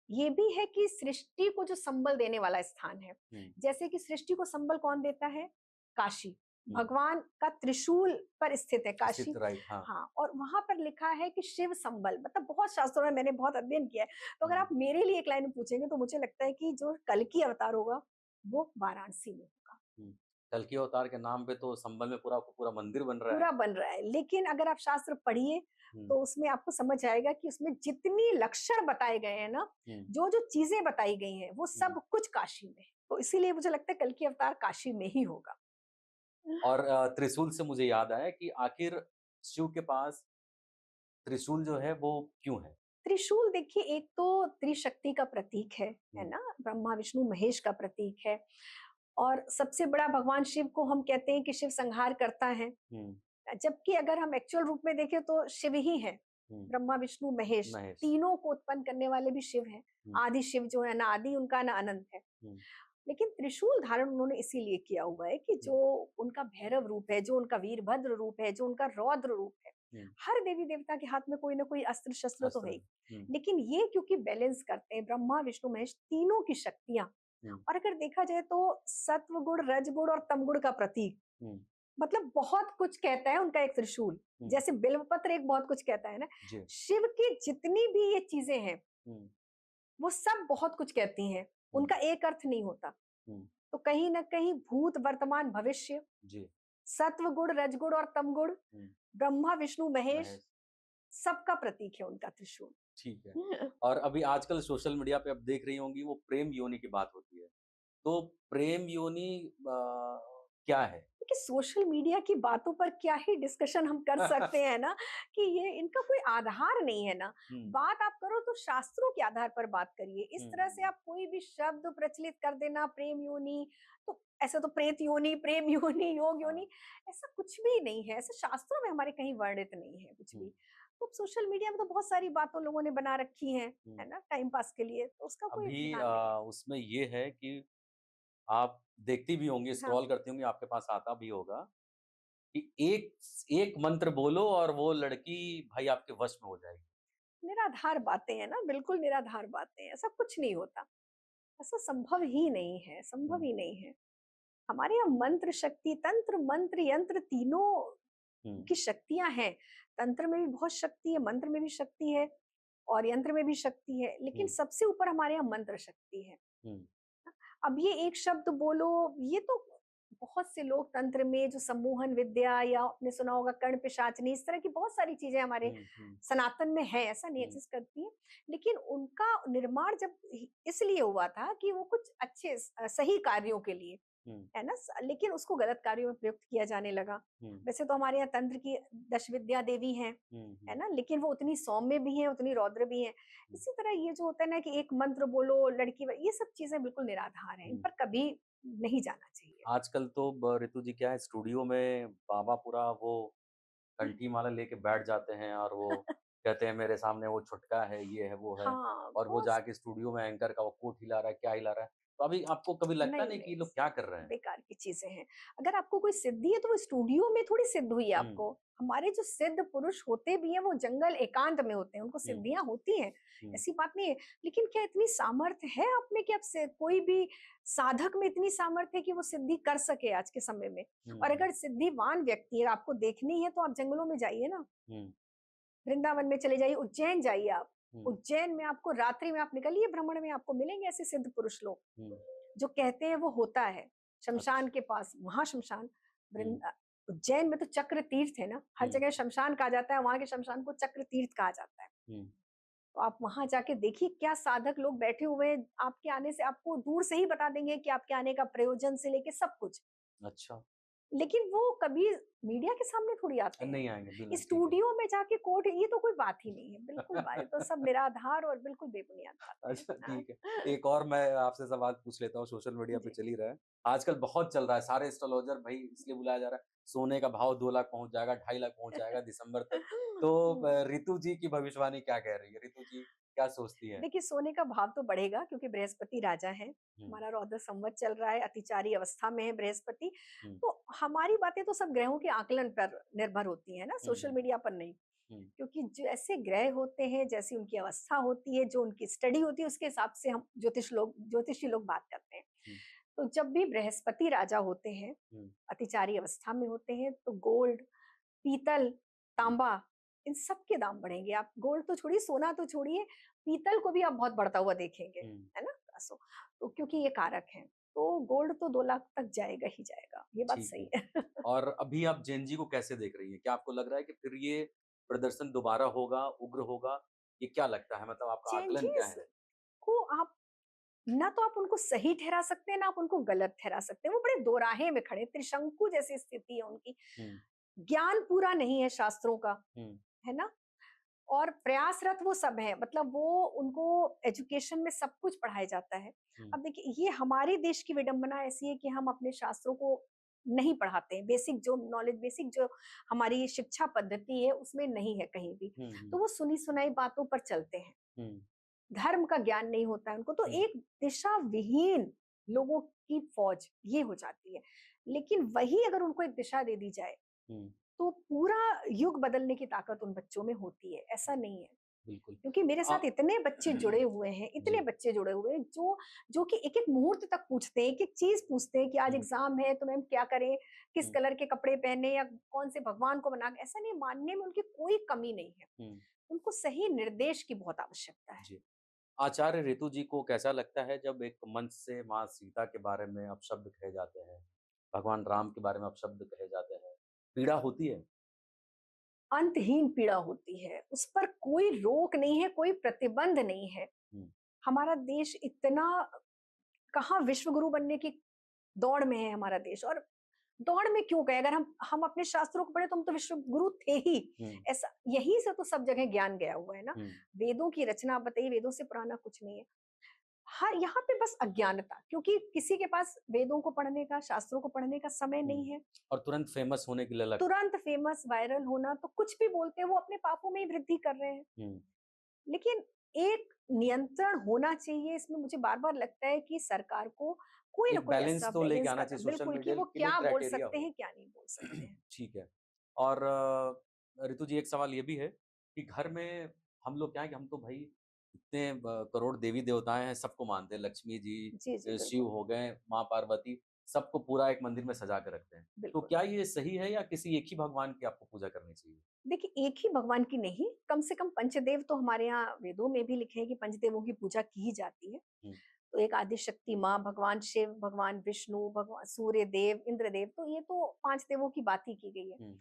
ये भी है कि सृष्टि को जो संबल देने वाला स्थान है। हुँ, जैसे कि सृष्टि को संबल कौन देता है? काशी। हुँ। भगवान का त्रिशूल पर स्थित है काशी। स्थित राइट हाँ। हाँ, और वहां पर लिखा है कि शिव संबल, मतलब बहुत शास्त्रों में मैंने बहुत अध्ययन किया है। तो अगर हुँ, आप मेरे लिए एक लाइन पूछेंगे तो मुझे लगता है कि जो कल्कि अवतार होगा वो वाराणसी में होगा। हुँ। कल्कि अवतार के नाम पे तो संभल में पूरा पूरा मंदिर बन रहा है। पूरा बन रहा है, लेकिन अगर आप शास्त्र पढ़िए हुँ, तो उसमें आपको समझ आएगा कि उसमें जितनी लक्षण बताए गए हैं ना, हुँ, जो जो चीजें बताई गई हैं वो हुँ। सब कुछ काशी में है। तो इसीलिए मुझे लगता है कल्कि अवतार काशी में ही होगा। और त्रिशूल से मुझे याद आया कि आखिर शिव के पास त्रिशूल जो है वो क्यों है? त्रिशूल देखिए, एक तो त्रिशक्ति का प्रतीक है हुँ, ना? ब्रह्मा विष्णु महेश का प्रतीक है। और सबसे बड़ा भगवान शिव को हम कहते हैं कि शिव संहार करता है, हुँ, जबकि अगर हम एक्चुअल रूप में देखें तो शिव ही है। ब्रह्मा विष्णु महेश महेश। तीनों को उत्पन्न करने वाले भी शिव हैं। आदि शिव जो है ना आदि उनका ना अनंत है। लेकिन त्रिशूल धारण उन्होंने इसीलिए किया हुआ है कि जो उनका भैरव रूप है, जो उनका वीरभद्र रूप है, जो उनका रौद्र रूप है, हर देवी देवता के हाथ में कोई ना कोई अस्त्र शस्त्र तो है ही। लेकिन ये क्योंकि बैलेंस करते हैं ब्रह्मा विष्णु महेश तीनों की शक्तियां। और अगर देखा जाए तो सत्व गुण रज गुण और तम गुण का प्रतीक, मतलब बहुत कुछ कहता है उनका एक त्रिशूल। जैसे बिल्वपत्र एक बहुत कुछ कहता है ना, शिव की जितनी भी ये चीजें हैं वो सब बहुत कुछ कहती हैं, उनका एक अर्थ नहीं होता। तो कहीं ना कहीं भूत वर्तमान भविष्य, सत्व गुण रज गुण और तम गुण, ब्रह्मा विष्णु महेश सबका प्रतीक है उनका त्रिशूल। ठीक है। और अभी आजकल सोशल मीडिया पे आप देख रही होंगी वो प्रेम योनि की बात होती है, तो प्रेम योनि क्या है? कि सोशल मीडिया की बातों पर क्या ही डिस्कशन हम कर सकते हैं ना, कि ये इनका कोई आधार नहीं है ना। बात आप करो तो शास्त्रों के आधार पर बात करिए। इस तरह से आप कोई भी शब्द प्रचलित कर देना प्रेम योनि, तो ऐसा तो प्रेत योनि, प्रेम योनि, योग योनि, ऐसा कुछ भी नहीं है। ऐसा शास्त्रों में हमारे कहीं वर्णित नहीं है कुछ भी। तो सोशल मीडिया में तो बहुत सारी बातों लोगों ने बना रखी हैं, है ना, टाइम पास के लिए, तो उसका कोई अभी ध्यान नहीं। उसमें ये है कि आप देखती भी होंगी, हाँ, स्क्रॉल करती होंगी, आपके पास आता भी होगा कि एक एक मंत्र बोलो और वो लड़की भाई आपके वश में हो जाएगी। निराधार बातें हैं ना, बिल्कुल निराधार बातें हैं। ऐसा कुछ नहीं होता, ऐसा संभव ही नहीं है, संभव ही नहीं है। हमारे यहाँ मंत्र शक्ति, तंत्र मंत्र यंत्र तीनों की शक्तियां हैं। तंत्र में भी बहुत शक्ति है, मंत्र में भी शक्ति है और यंत्र में भी शक्ति है, लेकिन सबसे ऊपर हमारे यहाँ मंत्र शक्ति है। अब ये एक शब्द बोलो, ये तो बहुत से लोग तंत्र में जो सम्मोहन विद्या या आपने सुना होगा कर्ण पिशाचनी, इस तरह की बहुत सारी चीजें हमारे सनातन में है, ऐसा नहीं एग्जिस्ट करती है। लेकिन उनका निर्माण जब इसलिए हुआ था कि वो कुछ अच्छे सही कार्यों के लिए, है ना, लेकिन उसको गलत कार्यों में प्रयुक्त किया जाने लगा। वैसे तो हमारे यहाँ तंत्र की 10 विद्या देवी हैं, है ना, लेकिन वो उतनी सौम्य भी हैं, उतनी रौद्र भी हैं। इसी तरह ये जो होता है ना कि एक मंत्र बोलो लड़की, ये सब चीजें बिल्कुल निराधार हैं, इन पर कभी नहीं जाना चाहिए। आजकल तो ऋतु जी क्या है, स्टूडियो में बाबा पूरा वो कंठी माला लेके बैठ जाते हैं और वो कहते हैं मेरे सामने वो छुटका है, ये है, वो है। हाँ, और वो जाके स्टूडियो में एंकर का वो कोट हिला रहा है, क्या हिला रहा है। तो अभी आपको कभी लगता नहीं कि ये लोग क्या कर रहे हैं? बेकार की चीजें हैं। अगर आपको कोई सिद्धि है तो वो स्टूडियो में थोड़ी सिद्ध हुई है आपको। हमारे जो सिद्ध पुरुष होते भी हैं वो जंगल एकांत में होते हैं, उनको सिद्धियां होती हैं, ऐसी बात नहीं है। लेकिन क्या इतनी सामर्थ्य है आप में कि आप कोई भी साधक में इतनी सामर्थ्य है कि वो सिद्धि कर सके आज के समय में? और अगर सिद्धिवान व्यक्ति है आपको देखनी है तो आप जंगलों में जाइए ना, वृंदावन में चले जाइए, उज्जैन जाइए आप। उज्जैन में आपको रात्रि में आप निकलिए भ्रमण में, आपको मिलेंगे ऐसे सिद्ध पुरुष लोग जो कहते हैं वो होता है शमशान के पास, वहां शमशान। उज्जैन में तो चक्र तीर्थ है ना, हर जगह शमशान कहा जाता है, वहां के शमशान को चक्र तीर्थ कहा जाता है। तो आप वहां जाके देखिए क्या साधक लोग बैठे हुए हैं, आपके आने से आपको दूर से ही बता देंगे कि आपके आने का प्रयोजन से लेके सब कुछ। अच्छा। लेकिन वो कभी मीडिया के सामने थोड़ी आते हैं, नहीं आएंगे। स्टूडियो में जाके कोर्ट, ये तो कोई बात ही नहीं है, बिल्कुल बात तो सब निराधार और बिल्कुल बेबुनियाद बात है। अच्छा ठीक है, एक और मैं आपसे सवाल पूछ लेता हूँ, सोशल मीडिया पे चल ही रहा है आजकल, बहुत चल रहा है, सारे एस्ट्रोलॉजर भाई इसलिए बुलाया जा रहा है, सोने का भाव 2 लाख पहुंच जाएगा, 2.5 लाख पहुंच जाएगा दिसंबर तक। तो ऋतु जी की भविष्यवाणी क्या कह रही है? ऋतु जी क्या सोचती है? देखिए सोने का भाव तो बढ़ेगा क्योंकि बृहस्पति राजा है, हमारा रौद्र संवत चल रहा है, अतिचारी अवस्था में है बृहस्पति। तो हमारी बातें तो सब ग्रहों के आकलन पर निर्भर होती है ना, सोशल मीडिया पर नहीं। क्योंकि जैसे ग्रह होते हैं, जैसी उनकी अवस्था होती है, जो उनकी स्टडी होती है, उसके हिसाब से हम ज्योतिषी लोग बात करते हैं। तो जब भी बृहस्पति राजा होते हैं, अतिचारी अवस्था में होते हैं, तो गोल्ड, पीतल, तांबा, इन सब के दाम बढ़ेंगे। आप गोल्ड तो छोड़िए, सोना तो छोड़िए, पीतल को भी आप बहुत बढ़ता हुआ देखेंगे, है ना। तो क्योंकि ये कारक है, तो गोल्ड तो 2 लाख तक जाएगा ही जाएगा, ये बात सही है। और अभी आप जेन जी को कैसे देख रही हैं? क्या आपको लग रहा है कि फिर ये प्रदर्शन दोबारा होगा, उग्र होगा? ये क्या लगता है, मतलब आपका आकलन क्या है? को आप ना तो आप उनको सही ठहरा सकते हैं, ना आप उनको गलत ठहरा सकते हैं। वो बड़े दोराहे में खड़े, त्रिशंकु जैसी स्थिति है उनकी। ज्ञान पूरा नहीं है शास्त्रों का, है ना, और प्रयासरत वो सब है, मतलब वो उनको एजुकेशन में सब कुछ पढ़ाया जाता है। अब देखिए ये हमारे देश की विडंबना ऐसी है कि हम अपने शास्त्रों को नहीं पढ़ाते हैं, बेसिक जो नॉलेज, बेसिक जो हमारी शिक्षा पद्धति है उसमें नहीं है कहीं भी। तो वो सुनी सुनाई बातों पर चलते हैं, हुँ, धर्म का ज्ञान नहीं होता है उनको, तो हुँ, एक दिशा विहीन लोगों की फौज ये हो जाती है। लेकिन वही अगर उनको एक दिशा दे दी जाए हुँ, तो पूरा युग बदलने की ताकत उन बच्चों में होती है, ऐसा नहीं है। बिल्कुल। क्योंकि मेरे अ, साथ इतने बच्चे जुड़े हुए हैं, इतने जी, बच्चे जुड़े हुए हैं जो जो कि एक-एक मुहूर्त तक पूछते हैं, एक-एक चीज़ पूछते हैं कि आज हुँ, एग्ज़ाम है तो मैम क्या करें? किस हुँ, कलर के कपड़े पहने या कौन से भगवान को मना, ऐसा नहीं, मानने में उनकी कोई कमी नहीं है। हुँ, उनको सही निर्देश की बहुत आवश्यकता है। जी। आचार्य ऋतु जी को कैसा लगता है जब एक मंच से माँ सीता के बारे में अपशब्द कहे जाते हैं, भगवान राम के बारे में अपशब्द कहे जाते हैं, पीड़ा होती है? अंतहीन पीड़ा होती है, उस पर कोई रोक नहीं है, कोई प्रतिबंध नहीं है। हुँ, हमारा देश इतना कहाँ विश्व गुरु बनने की दौड़ में है हमारा देश, और दौड़ में क्यों गए? अगर हम अपने शास्त्रों को पढ़े तो हम तो विश्व गुरु थे ही। हुँ, ऐसा यहीं से तो सब जगह ज्ञान गया हुआ है ना। हुँ, वेदों की रचना आप बताइए, वेदों से पुराना कुछ नहीं है। हर यहाँ पे बस अज्ञानता, क्योंकि किसी के पास वेदों को पढ़ने का, शास्त्रों को पढ़ने का समय हुँ, नहीं है। और तुरंत फेमस होने के लिए लगता तुरंत फेमस, वायरल होना, तो कुछ भी बोलते हैं, वो अपने पापों में ही वृद्धि कर रहे हैं। हुँ, लेकिन एक नियंत्रण होना चाहिए, इसमें मुझे बार-बार लगता है कि सरकार को कोई ना एक कोई ऐसा बैलेंस तो लेके बैलेंस आना करना, चाहिए सोशल बिल्कुल, कि मीडिया वो के लिए क्या बोल क्राइटेरिया सकते हो। हैं, क्या नहीं बोल सकते हैं। ठीक है। और ऋतु जी एक सवाल ये भी है कि घर में हम लोग क्या है कि हम तो भाई इतने करोड़ देवी-देवताएँ हैं, सबको मानते हैं, लक्ष्मी जी, जी, जी, शिव बिल्कुल, हो गए, माँ पार्वती, सबको पूरा एक मंदिर में सजा के रखते हैं। तो बिल्कुल। क्या ये सही है या किसी एक ही भगवान की आपको पूजा करनी चाहिए? देखिए, एक ही भगवान की नहीं, कम से कम पंचदेव तो हमारे यहाँ वेदों में भी लिखे हैं कि पंचदेवों की पूजा की ही जाती है। हुँ, तो एक आदिशक्ति माँ, भगवान शिव, भगवान विष्णु, भगवान सूर्य देव, इंद्र देव, तो ये तो 5 देवों की बात ही की गई है। हुँ,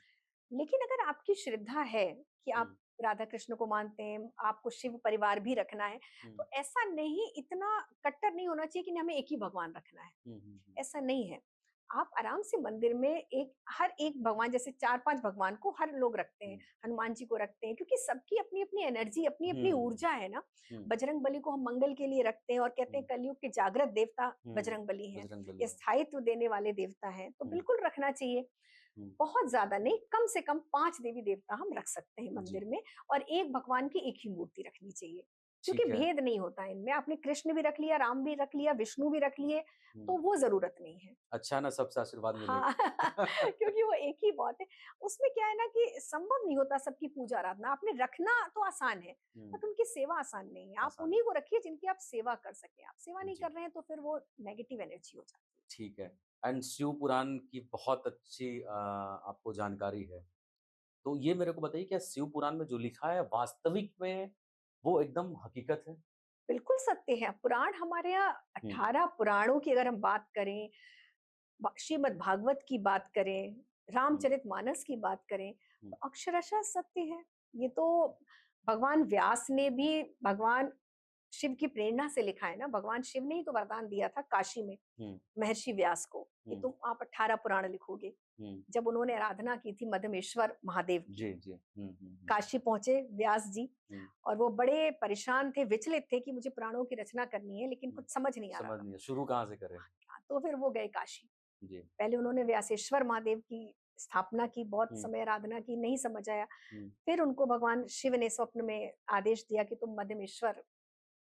लेकिन अगर आपकी श्रद्धा है कि हुँ, आप राधा कृष्ण को मानते हैं, आपको शिव परिवार भी रखना है, हुँ, तो ऐसा नहीं, इतना कट्टर नहीं होना चाहिए कि हमें एक ही भगवान रखना है, हुँ, हुँ, हुँ, ऐसा नहीं है। आप आराम से मंदिर में एक हर एक भगवान, जैसे 4-5 भगवान को हर लोग रखते हैं, हुँ, हनुमान जी को रखते हैं, क्योंकि सबकी अपनी-अपनी एनर्जी, अपनी-अपनी हुँ, ऊर्जा है ना। हुँ, बजरंग बली को हम मंगल के लिए रखते हैं और कहते हैं हुँ, कलयुग के जागृत देवता हुँ, बजरंग बली हैं, बजरंगबली ये है। स्थायित्व देने वाले देवता हैं, तो हुँ, बिल्कुल रखना चाहिए। हुँ, बहुत ज़्यादा नहीं, कम से कम 5 देवी-देवता हम रख सकते हैं जी, मंदिर में, और एक भगवान की एक ही मूर्ति रखनी चाहिए। क्योंकि ठीक है। भेद नहीं होता है इनमें, आपने कृष्ण भी रख लिया, राम भी रख लिया, विष्णु भी रख लिए, हुँ, तो वो ज़रूरत नहीं है। अच्छा ना सबसे आशीर्वाद हाँ, मिलेगा। क्योंकि वो एक ही बहुत है। उसमें क्या है ना कि संभव नहीं होता सबकी पूजा आराधना, आपने रखना तो आसान है, हुँ, बट उनकी सेवा आसान नहीं है। आप आसान उन्हीं को रखिए जिनकी आप सेवा कर सकें। आप सेवा नहीं जी। कर रहे हैं तो फिर वो नेगेटिव एनर्जी हो जाती है। ठीक है। एंड शिव पुराण की बहुत अच्छी आपको जानकारी है। तो ये मेरे को बताइए क्या शिव पुराण में जो लिखा है वास्तविक में वो एकदम हकीकत है? बिल्कुल सत्य है। पुराण हमारे यहाँ हुँ, 18 पुराणों की अगर हम बात करें, श्रीमद् भागवत की बात करें, हुँ, रामचरितमानस की बात करें, हुँ, तो अक्षरशः सत्य है। ये तो भगवान व्यास ने भी भगवान शिव की प्रेरणा से लिखा है ना। भगवान शिव ने ही तो वरदान दिया था काशी में हुँ, महर्षि व्यास को कि हुँ, तुम आप 18 पुराण लिखोगे। हुँ। जब उन्होंने आराधना की थी मधमेश्वर महादेव की, जी, जी। हुँ, हुँ, हुँ, काशी पहुंचे व्यास जी, हुँ, और वो बड़े परेशान थे, विचलित थे कि मुझे पुराणों की रचना करनी है, लेकिन हुँ। कुछ समझ नहीं आ रहा समझ था। नहीं है, शुरू कहाँ से करें? तो फिर वो गए काशी। जी। पहले उन्होंने व्यासेश्वर महादेव की स्थापना की, बहुत हुँ, समय आराधना की, नहीं समझ आया। हुँ, फिर उनको भगवान शिव ने स्वप्न में आदेश दिया कि तुम मध्यमेश्वर की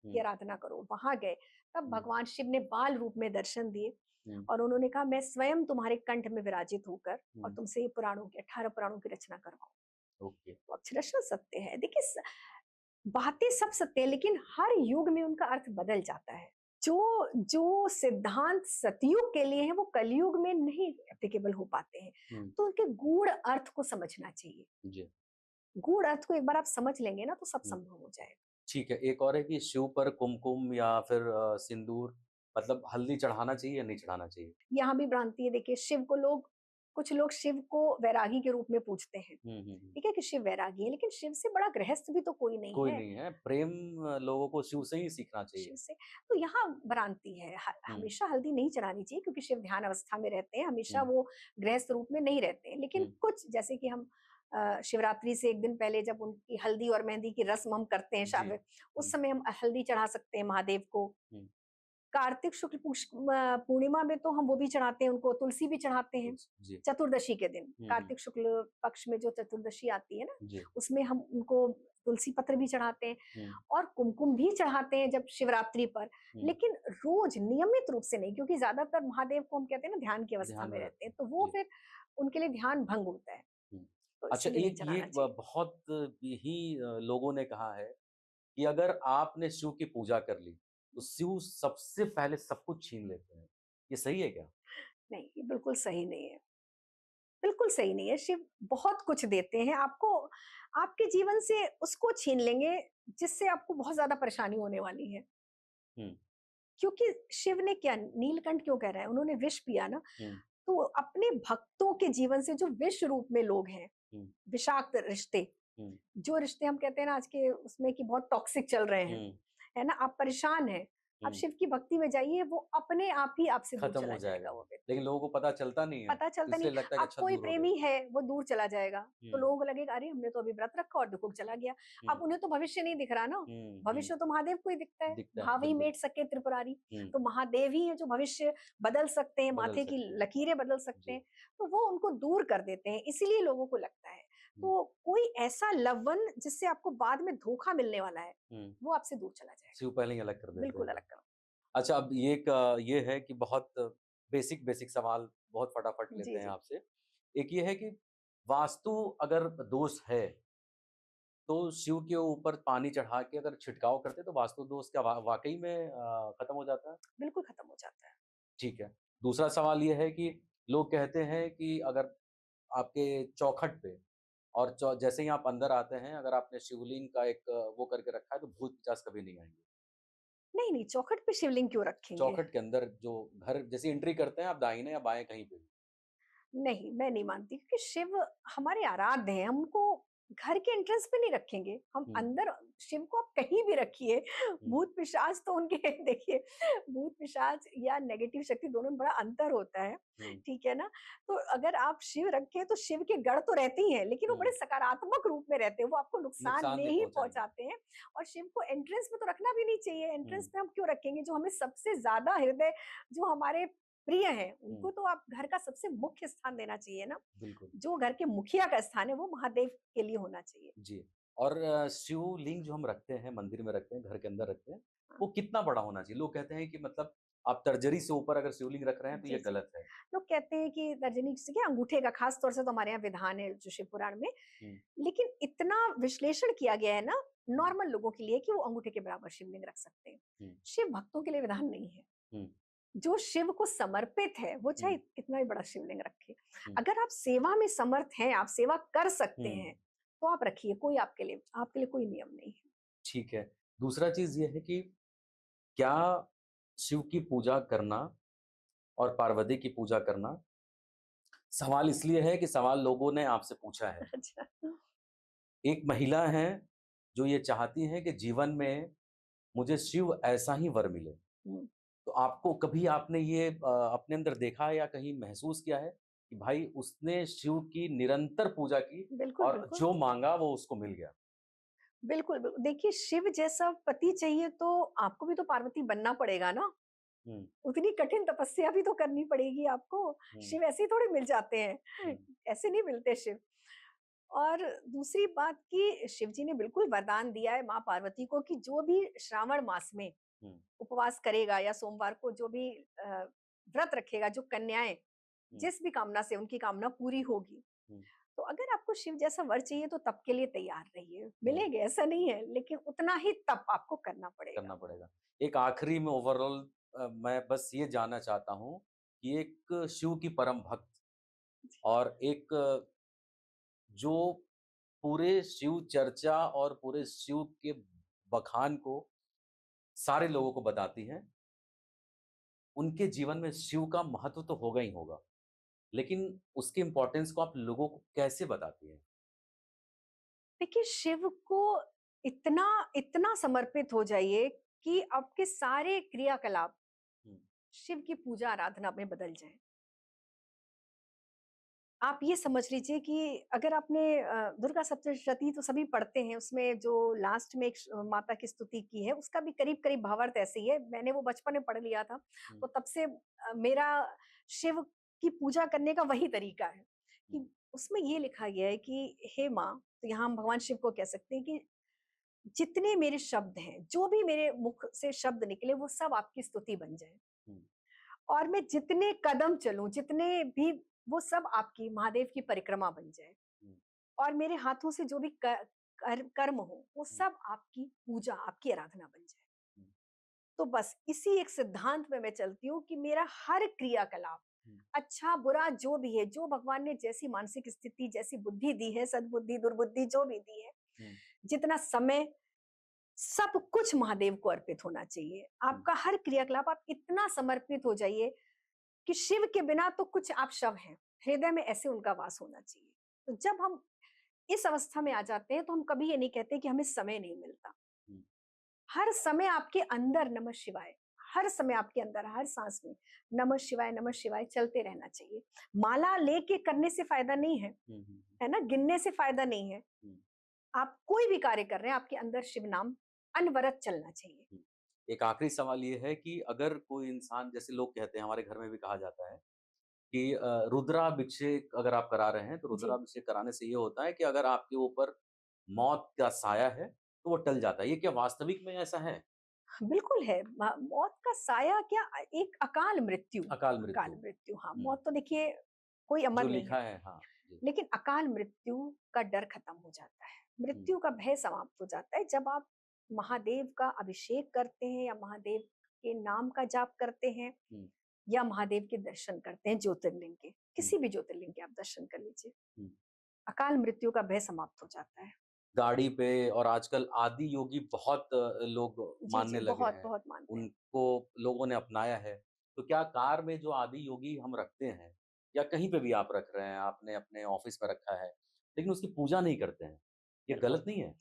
हुँ, आराधना करो। वहां गए, तब हुँ, भगवान शिव ने बाल रूप में दर्शन दिए हुँ, और उन्होंने कहा मैं स्वयं तुम्हारे कंठ में विराजित होकर और हुँ। तुमसे ये पुराणों की 18 पुराणों की रचना करवाऊं। ओके। तो अक्षरशः सत्य है। देखिए, बातें सब सत्य है, लेकिन हर युग में उनका अर्थ बदल जाता है। जो जो सिद्धांत सतयुग के लिए हैं, वो कलयुग में नहीं एप्लीकेबल हो पाते हैं। हुँ, तो उनके गूढ़ अर्थ को समझना चाहिए। जी। गूढ़ अर्थ को एक बार आप समझ लेंगे ना, तो सब हुँ, संभव हो जाएगा। ठीक है। एक और है कि शिव पर कुमकुम या फिर सिंदूर मतलब हल्दी चढ़ाना चाहिए या नहीं चढ़ाना चाहिए? यहाँ भी भ्रांति है। देखिए, शिव को लोग, कुछ लोग शिव को वैरागी के रूप में पूजते हैं। हुँ, हुँ, हुँ। ठीक है कि शिव वैरागी है, लेकिन शिव से बड़ा गृहस्थ भी तो कोई नहीं कोई है। नहीं है, प्रेम लोगों को शिव से ही सीखना चाहिए। शिव से तो यहाँ भ्रांति है। हुँ, हमेशा हल्दी नहीं चढ़ानी चाहिए, क्योंकि शिव ध्यान अवस्था में रहते हैं, हमेशा हुँ, वो गृहस्थ रूप में नहीं रहते हैं। लेकिन हुँ। कुछ, जैसे कि हम शिवरात्रि से एक दिन पहले जब उनकी हल्दी और मेहंदी की रस्म हम करते हैं जी। शाम में, उस हुँ, समय हम हल्दी चढ़ा सकते हैं महादेव को। हुँ, कार्तिक शुक्ल पूर्णिमा में तो हम वो भी चढ़ाते हैं उनको, तुलसी भी चढ़ाते हैं। जी। चतुर्दशी के दिन, हम्म, कार्तिक शुक्ल पक्ष में जो चतुर्दशी आती है ना, जी। उसमें हम उनको तुलसी पत्र भी चढ़ाते हैं हम्म, और कुमकुम भी चढ़ाते हैं जब शिवरात्रि पर। हम्म, लेकिन रोज नियमित रूप से नहीं, क्योंकि ज्यादातर महादेव को हम कहते हैं ना ध्यान की अवस्था ध्यान में में रहते रखते हैं, हैं। तो वो जी। फिर उनके लिए ध्यान भंग होता है, हम्म। तो अच्छा, इसलिए नहीं एक ये चढ़ाना चाहिए। बहुत ही लोगों ने कहा है कि अगर आपने शिव की पूजा कर ली तो शिव सबसे पहले सब कुछ छीन लेते हैं। ये सही है क्या? नहीं, ये बिल्कुल सही नहीं है, बिल्कुल सही नहीं है। शिव बहुत कुछ देते हैं आपको, आपके जीवन से उसको छीन लेंगे जिससे आपको बहुत ज्यादा परेशानी होने वाली है। हम्म, क्योंकि शिव ने क्या, नीलकंठ क्यों कह रहा है, उन्होंने विष पिया ना, हम्म, तो अपने भक्तों के जीवन से जो विष रूप में लोग हैं, हम्म, विषाक्त रिश्ते, हम्म, जो रिश्ते हम कहते हैं ना आज के उसमें कि बहुत टॉक्सिक चल रहे हैं, हम्म, है ना, आप परेशान हैं, आप हम्म, शिव की भक्ति में जाइए, वो अपने आप ही आपसे दूर खत्म चला हो जाएगा जाएगा। वो व्यक्ति। लेकिन लोगों को पता चलता नहीं है, पता तो चलता नहीं। इसलिए लगता है कि अब अच्छा कोई दूर हो गए। प्रेमी है वो दूर चला जाएगा, तो हम्म, लोगों को लगेगा अरे हमने तो अभी व्रत रखा और देखो चला गया। हम्म, अब उन्हें तो भविष्य नहीं दिख रहा ना, हम्म, भविष्य तो महादेव को ही दिखता है। दिखता है भावी बिल्कुल। मेट सके त्रिपुरारी, हम्म, तो महादेव ही है जो भविष्य बदल सकते हैं, बदल माथे की सकते हैं। लकीरें बदल सकते जी। हैं, तो वो उनको दूर कर देते हैं, इसीलिए लोगों को लगता है। हम्म, तो कोई ऐसा लव वन जिससे आपको बाद में धोखा मिलने वाला है, हम्म, वो आपसे दूर चला जाएगा, शिव पहले ही अलग कर देते बिल्कुल हैं। अलग करो। अच्छा, अब ये है कि बहुत बेसिक बेसिक सवाल बहुत फटाफट जी लेते हैं जी। आपसे। एक ये है कि वास्तु अगर दोष है तो शिव के ऊपर पानी चढ़ा के अगर छिड़काव करते तो वास्तु दोष क्या वाकई में खत्म हो जाता है? बिल्कुल खत्म हो जाता है। ठीक है। दूसरा सवाल ये है कि लोग कहते हैं कि अगर आपके चौखट पे और जैसे ही आप अंदर आते हैं, अगर आपने शिवलिंग का एक वो करके रखा है तो भूत पिशाच कभी नहीं आएंगे। नहीं नहीं, चौखट पे शिवलिंग क्यों रखेंगे? चौखट के अंदर जो घर जैसे एंट्री करते हैं आप, दाहिने या बाएं कहीं पे भी। नहीं, मैं नहीं मानती, क्योंकि शिव हमारे आराध्य हैं, हम उनको घर के एंट्रेंस पे नहीं रखेंगे, हम हम्म, अंदर शिव को आप कहीं भी रखिए, हम्म, भूत पिशाच तो उनके देखिए, भूत पिशाच या नेगेटिव शक्ति दोनों में बड़ा अंतर होता है, हम्म, ठीक है ना? तो अगर आप शिव रखें तो शिव के गढ़ तो रहते ही हैं, लेकिन वो बड़े हम्म, सकारात्मक रूप में रहते हैं, वो आपको नुकसान नुकसान में नहीं ही पहुंचाएंगे। पहुंचाते हैं। और शिव को एंट्रेंस पे तो रखना भी नहीं चाहिए, एंट्रेंस हम्म, पे हम क्यों रखेंगे? जो हमें सबसे ज्यादा हृदय, जो हमारे प्रिय हैं, हम्म, उनको तो आप घर का सबसे मुख्य स्थान देना चाहिए ना। बिल्कुल। जो घर के मुखिया का स्थान है वो महादेव के लिए होना चाहिए। जी। और शिवलिंग जो हम रखते हैं, मंदिर में रखते हैं, घर के अंदर रखते हैं, हाँ, वो कितना बड़ा होना चाहिए? लोग कहते हैं कि मतलब आप तर्जनी से ऊपर अगर शिवलिंग रख रहे हैं तो जी ये जी। गलत है। लोग कहते हैं कि तर्जनी से क्या, अंगूठे का खास तौर से तो हमारे यहाँ विधान है जो शिव पुराण में, हुँ, लेकिन इतना विश्लेषण किया गया है ना हुँ, नॉर्मल लोगों के लिए कि वो अंगूठे के बराबर शिवलिंग रख सकते हैं। हुँ, शिव भक्तों के लिए विधान नहीं है। हुँ, जो शिव को समर्पित है वो चाहे हुँ, कितना भी बड़ा शिवलिंग रखे, हुँ, अगर आप सेवा में समर्थ हैं, आप सेवा कर सकते हुँ, हैं, तो आप रखिए, कोई आपके लिए कोई नियम नहीं है। ठीक है। दूसरा चीज़ ये है कि क्या शिव की पूजा करना और पार्वती की पूजा करना, सवाल इसलिए है कि सवाल लोगों ने आपसे पूछा है। अच्छा। एक महिला हैं, जो ये चाहती हैं कि जीवन में मुझे शिव ऐसा ही वर मिले। हम्म, तो आपको कभी आपने ये अपने अंदर देखा है या कहीं महसूस किया है कि भाई उसने शिव की निरंतर पूजा की बिल्कुल और बिल्कुल। जो माँगा वो उसको मिल गया? बिल्कुल, देखिए शिव जैसा पति चाहिए तो आपको भी तो पार्वती बनना पड़ेगा ना, हुँ, उतनी कठिन तपस्या भी तो करनी पड़ेगी आपको। हुँ, शिव ऐसे ही थोड़ी मिल जाते हैं, हुँ, ऐसे नहीं मिलते शिव। और दूसरी बात कि शिव जी ने बिल्कुल वरदान दिया है माँ पार्वती को कि जो भी श्रावण मास में हुँ, उपवास करेगा या सोमवार को जो भी व्रत रखेगा, जो कन्याएँ हुँ, जिस भी कामना से उनकी कामना पूरी होगी, हुँ, तो अगर आपको शिव जैसा वर चाहिए तो तप के लिए तैयार रहिए, हुँ, मिलेंगे ऐसा नहीं है, लेकिन उतना ही तप आपको करना पड़ेगा। करना पड़ेगा। एक आखिरी में ओवरऑल मैं बस ये जानना चाहता हूँ कि एक शिव की परम भक्त और एक जो पूरे शिव चर्चा और पूरे शिव के बखान को सारे लोगों को बताती हैं, उनके जीवन में शिव का महत्व तो होगा ही होगा, लेकिन उसकी इम्पोर्टेंस को आप लोगों को कैसे बताती हैं? देखिए शिव को इतना इतना समर्पित हो जाइए कि आपके सारे क्रियाकलाप हुँ, शिव की पूजा आराधना में बदल जाएं। आप ये समझ लीजिए कि अगर आपने दुर्गा सप्तशती तो सभी पढ़ते हैं, उसमें जो लास्ट में एक माता की स्तुति की है, उसका भी करीब करीब भावार्थ ऐसे ही है। मैंने वो बचपन में पढ़ लिया था, हुँ, तो तब से मेरा शिव की पूजा करने का वही तरीका है हुँ, कि उसमें ये लिखा गया है कि हे माँ, तो यहाँ हम भगवान शिव को कह सकते हैं कि जितने मेरे शब्द हैं, जो भी मेरे मुख से शब्द निकले, वो सब आपकी स्तुति बन जाए। हुँ, और मैं जितने कदम चलूं, जितने भी, वो सब आपकी महादेव की परिक्रमा बन जाए। हुँ, और मेरे हाथों से जो भी कर्म हो, वो हुँ, सब आपकी पूजा, आपकी आराधना बन जाए। हुँ, तो बस इसी एक सिद्धांत में मैं चलती हूँ कि मेरा हर क्रियाकलाप, हुँ, अच्छा बुरा जो भी है, जो भगवान ने जैसी मानसिक स्थिति, जैसी बुद्धि दी है, सद्बुद्धि दुर्बुद्धि जो भी दी है, हुँ, जितना समय, सब कुछ महादेव को अर्पित होना चाहिए। हुँ, आपका हर क्रियाकलाप, आप इतना समर्पित हो जाइए कि शिव के बिना तो कुछ आप शव हैं, हृदय में ऐसे उनका वास होना चाहिए। तो जब हम इस अवस्था में आ जाते हैं, तो हम कभी ये नहीं कहते कि हमें समय नहीं मिलता। हुँ, हर समय आपके अंदर नमः शिवाय, हर समय आपके अंदर, हर सांस में नमः शिवाय चलते रहना चाहिए। माला लेके करने से फायदा नहीं है, हुँ, हुँ, है ना? गिनने से फायदा नहीं है। हुँ, आप कोई भी कार्य कर रहे हैं, आपके अंदर शिव नाम अनवरत चलना चाहिए। हुँ। एक आखिरी सवाल ये है कि अगर कोई इंसान जैसे लोग कहते हैं, हमारे घर में भी कहा जाता है कि रुद्राभिषेक अगर आप करा रहे हैं, तो जी। रुद्राभिषेक कराने से ये होता है कि अगर आपके ऊपर मौत का साया है, तो वो टल जाता है। ये क्या वास्तविक में ऐसा है? बिल्कुल है। मौत का साया क्या, एक अकाल मृत्यु। अकाल अकाल मृत्यु। मृत्यु, हाँ, हुँ, मौत तो देखिए कोई अमर जो नहीं है, लिखा है हाँ, जी। लेकिन अकाल मृत्यु का डर खत्म हो जाता है, हुँ, मृत्यु का भय समाप्त हो जाता है जब आप महादेव का अभिषेक करते हैं, या महादेव के नाम का जाप करते हैं, हुँ, या महादेव के दर्शन करते हैं, ज्योतिर्लिंग के, हुँ, किसी भी ज्योतिर्लिंग के आप दर्शन कर लीजिए, हुँ। अकाल मृत्यु का भय समाप्त हो जाता है। गाड़ी पे और आजकल आदि योगी बहुत लोग जी जी, मानने लगे बहुत हैं। बहुत मानते हैं। उनको लोगों ने अपनाया है। तो क्या कार में जो आदि योगी हम रखते हैं या कहीं पे भी आप रख रहे हैं, आपने अपने ऑफ़िस में रखा है, लेकिन उसकी पूजा नहीं करते हैं, ये बिल्कुल। गलत नहीं है?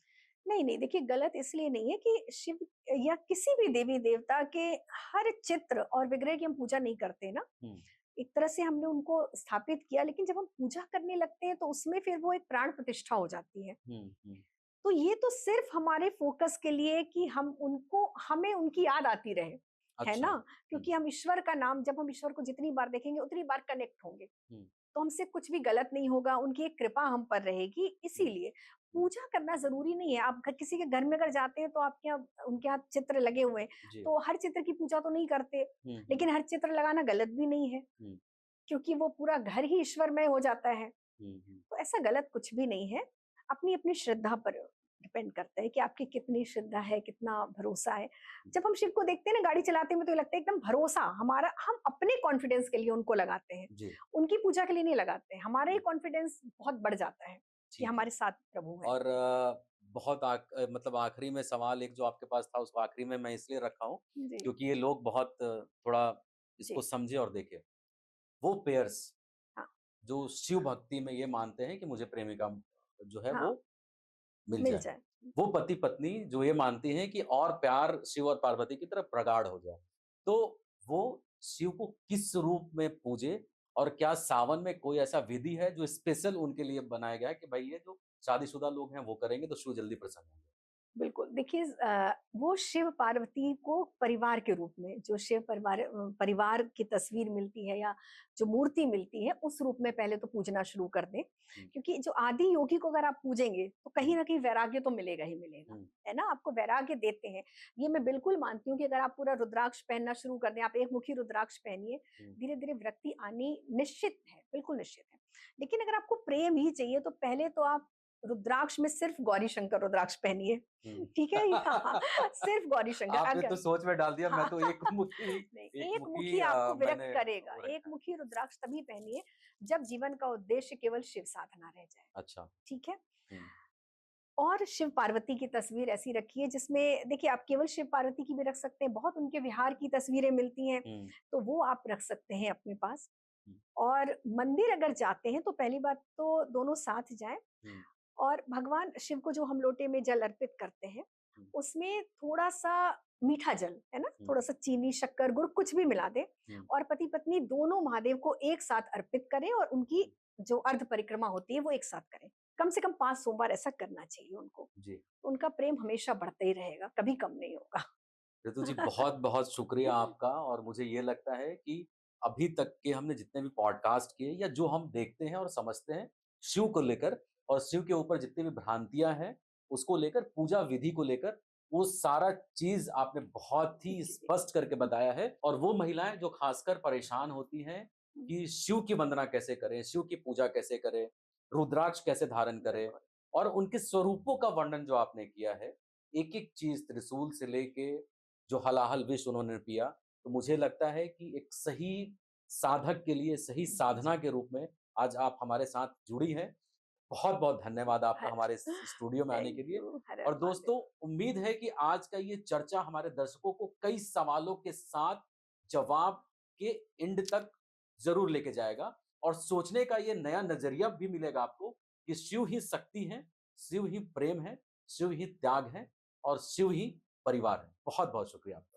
नहीं, नहीं, देखिए गलत इसलिए नहीं है कि शिव या किसी भी देवी-देवता के हर चित्र और विग्रह की हम पूजा नहीं करते ना। हुँ, एक तरह से हमने उनको स्थापित किया, लेकिन जब हम पूजा करने लगते हैं तो उसमें फिर वो एक प्राण प्रतिष्ठा हो जाती है। हुँ, हुँ। तो ये तो सिर्फ़ हमारे फ़ोकस के लिए कि हमें उनकी याद आती रहे, है अच्छा। ना? हुँ, क्योंकि हम ईश्वर का नाम, जब हम ईश्वर को जितनी बार देखेंगे उतनी बार कनेक्ट होंगे। हुँ, तो हमसे कुछ भी गलत नहीं होगा, उनकी एक कृपा हम पर रहेगी, हुँ, इसीलिए। हुँ। पूजा करना ज़रूरी नहीं है, आप किसी के घर में अगर जाते हैं तो आपके यहाँ उनके यहाँ चित्र लगे हुए हैं, जी। तो हर चित्र की पूजा तो नहीं करते, हुँ, हुँ, लेकिन हर चित्र लगाना गलत भी नहीं है, हुँ, क्योंकि वो पूरा घर ही ईश्वरमय हो जाता है। हुँ, हुँ, तो ऐसा गलत कुछ भी नहीं है, अपनी-अपनी श्रद्धा पर डिपेंड करता है कि आपकी कितनी श्रद्धा है, कितना भरोसा है। हुँ। जब हम शिव को देखते हैं ना गाड़ी चलाते हुए, तो ये लगता है एकदम भरोसा हमारा, हम अपने कॉन्फिडेंस के लिए उनको लगाते हैं, जी, उनकी पूजा के लिए नहीं लगाते हैं। हमारा ही जी, कॉन्फिडेंस बहुत बढ़ जाता है कि ठीक है। हमारे साथ प्रभु हैं। और बहुत मतलब आखिरी में सवाल एक जो आपके पास था उसको आखिरी में मैं इसलिए रखा हूँ, जी, क्योंकि ये लोग बहुत थोड़ा इसको जी, समझे और देखें। वो पेयर्स हाँ, जो शिव भक्ति में ये मानते हैं कि मुझे प्रेमिका जो है हाँ, वो मिल मिल जाए। जाए। वो पति-पत्नी जो ये मानती हैं कि और प्यार शिव और पार्वती की तरह प्रगाढ़ हो जाए। तो वो शिव को किस रूप में पूजे और क्या सावन में कोई ऐसा विधि है जो स्पेशल उनके लिए बनाया गया है कि भाई ये जो शादीशुदा लोग हैं वो करेंगे तो शिव जल्दी प्रसन्न होंगे? बिल्कुल, देखिए वो शिव-पार्वती को परिवार के रूप में, जो परिवार की तस्वीर मिलती है या जो मूर्ति मिलती है, उस रूप में पहले तो पूजना शुरू कर दें। हुँ, क्योंकि जो आदि योगी को अगर आप पूजेंगे, तो कहीं हुँ, न कहीं वैराग्य तो मिलेगा ही मिलेगा, हुँ, है ना? आपको वैराग्य देते हैं। ये मैं बिल्कुल मानती हूँ कि अगर आप पूरा रुद्राक्ष पहनना शुरू कर दें, आप एक मुखी रुद्राक्ष पहनिए, हुँ, धीरे-धीरे विरक्ति आनी निश्चित है, बिल्कुल निश्चित है। लेकिन अगर आपको प्रेम ही चाहिए, तो पहले तो आप रुद्राक्ष में सिर्फ़ गौरी शंकर रुद्राक्ष पहनिए। हुँ। ठीक है? हाँ, सिर्फ गौरी शंकर आपने अगर तो सोच में डाल दिया, मैं हाँ, तो नहीं, एक एक मुखी मुखी आपको विरक्त मैंने करेगा। वो एक रखा है। मुखी रुद्राक्ष तभी पहनिए जब जीवन का उद्देश्य केवल शिव साधना रह जाए। अच्छा। ठीक है? हुँ, और शिव पार्वती की तस्वीर ऐसी रखिए जिसमें देखिए, आप केवल शिव पार्वती की भी रख सकते हैं, बहुत उनके विहार की तस्वीरें मिलती हैं, हुँ, तो वो आप रख सकते हैं अपने पास। हुँ, और मंदिर अगर जाते हैं तो पहली बात तो दोनों साथ जाएँ, हुँ, और भगवान शिव को जो हम लोटे में जल अर्पित करते हैं, उसमें थोड़ा सा मीठा जल है ना, हम्म। थोड़ा सा चीनी, शक्कर, गुड़ कुछ भी मिला दे और पति पत्नी दोनों महादेव को एक साथ अर्पित करें और उनकी जो अर्ध परिक्रमा होती है वो एक साथ करें। कम से कम 5 सोमवार ऐसा करना चाहिए उनको। जी। उनका प्रेम हमेशा बढ़ता ही रहेगा, कभी कम नहीं होगा। ऋतु जी, बहुत बहुत शुक्रिया आपका। और मुझे ये लगता है कि अभी तक के हमने जितने भी पॉडकास्ट किए या जो हम देखते हैं और समझते हैं शिव को लेकर, और शिव के ऊपर जितनी भी भ्रांतियां हैं उसको लेकर, पूजा विधि को लेकर, वो सारा चीज आपने बहुत ही जी। स्पष्ट करके बताया है। और वो महिलाएं जो खासकर परेशान होती हैं कि शिव की वंदना कैसे करें, शिव की पूजा कैसे करें, रुद्राक्ष कैसे धारण करें, और उनके स्वरूपों का वर्णन जो आपने किया है, एक एक चीज त्रिशूल से लेके जो हलाहल विष उन्होंने पिया, तो मुझे लगता है कि एक सही साधक के लिए सही साधना के रूप में आज आप हमारे साथ जुड़ी हैं। बहुत-बहुत धन्यवाद आपका हर हमारे इस स्टूडियो में आने थैंक के लिए। यू, हर हर और महादेव। दोस्तों, उम्मीद है कि आज का ये चर्चा हमारे दर्शकों को कई सवालों के साथ जवाब के एंड तक ज़रूर लेके जाएगा, और सोचने का ये नया नज़रिया भी मिलेगा आपको कि शिव ही शक्ति है, शिव ही प्रेम है, शिव ही त्याग है, और शिव ही परिवार है। बहुत-बहुत शुक्रिया आपका।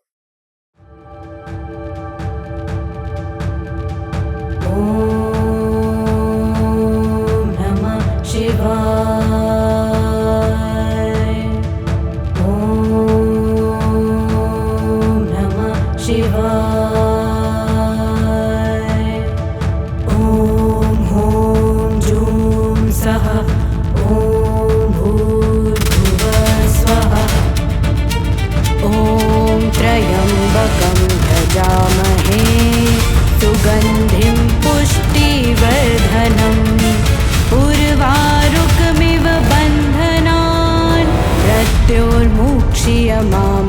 ॐ नमः शिवाय। ॐ नमः शिवाय। ॐ ह्रौं जूं सः ॐ भूर्भुवः स्वः। ॐ त्र्यम्बकं यजामहे सुगन्धिं पुष्टिवर्धनम्। उर्वारुकमिव बन्धनान् मृत्योर्मुक्षीयमाम्।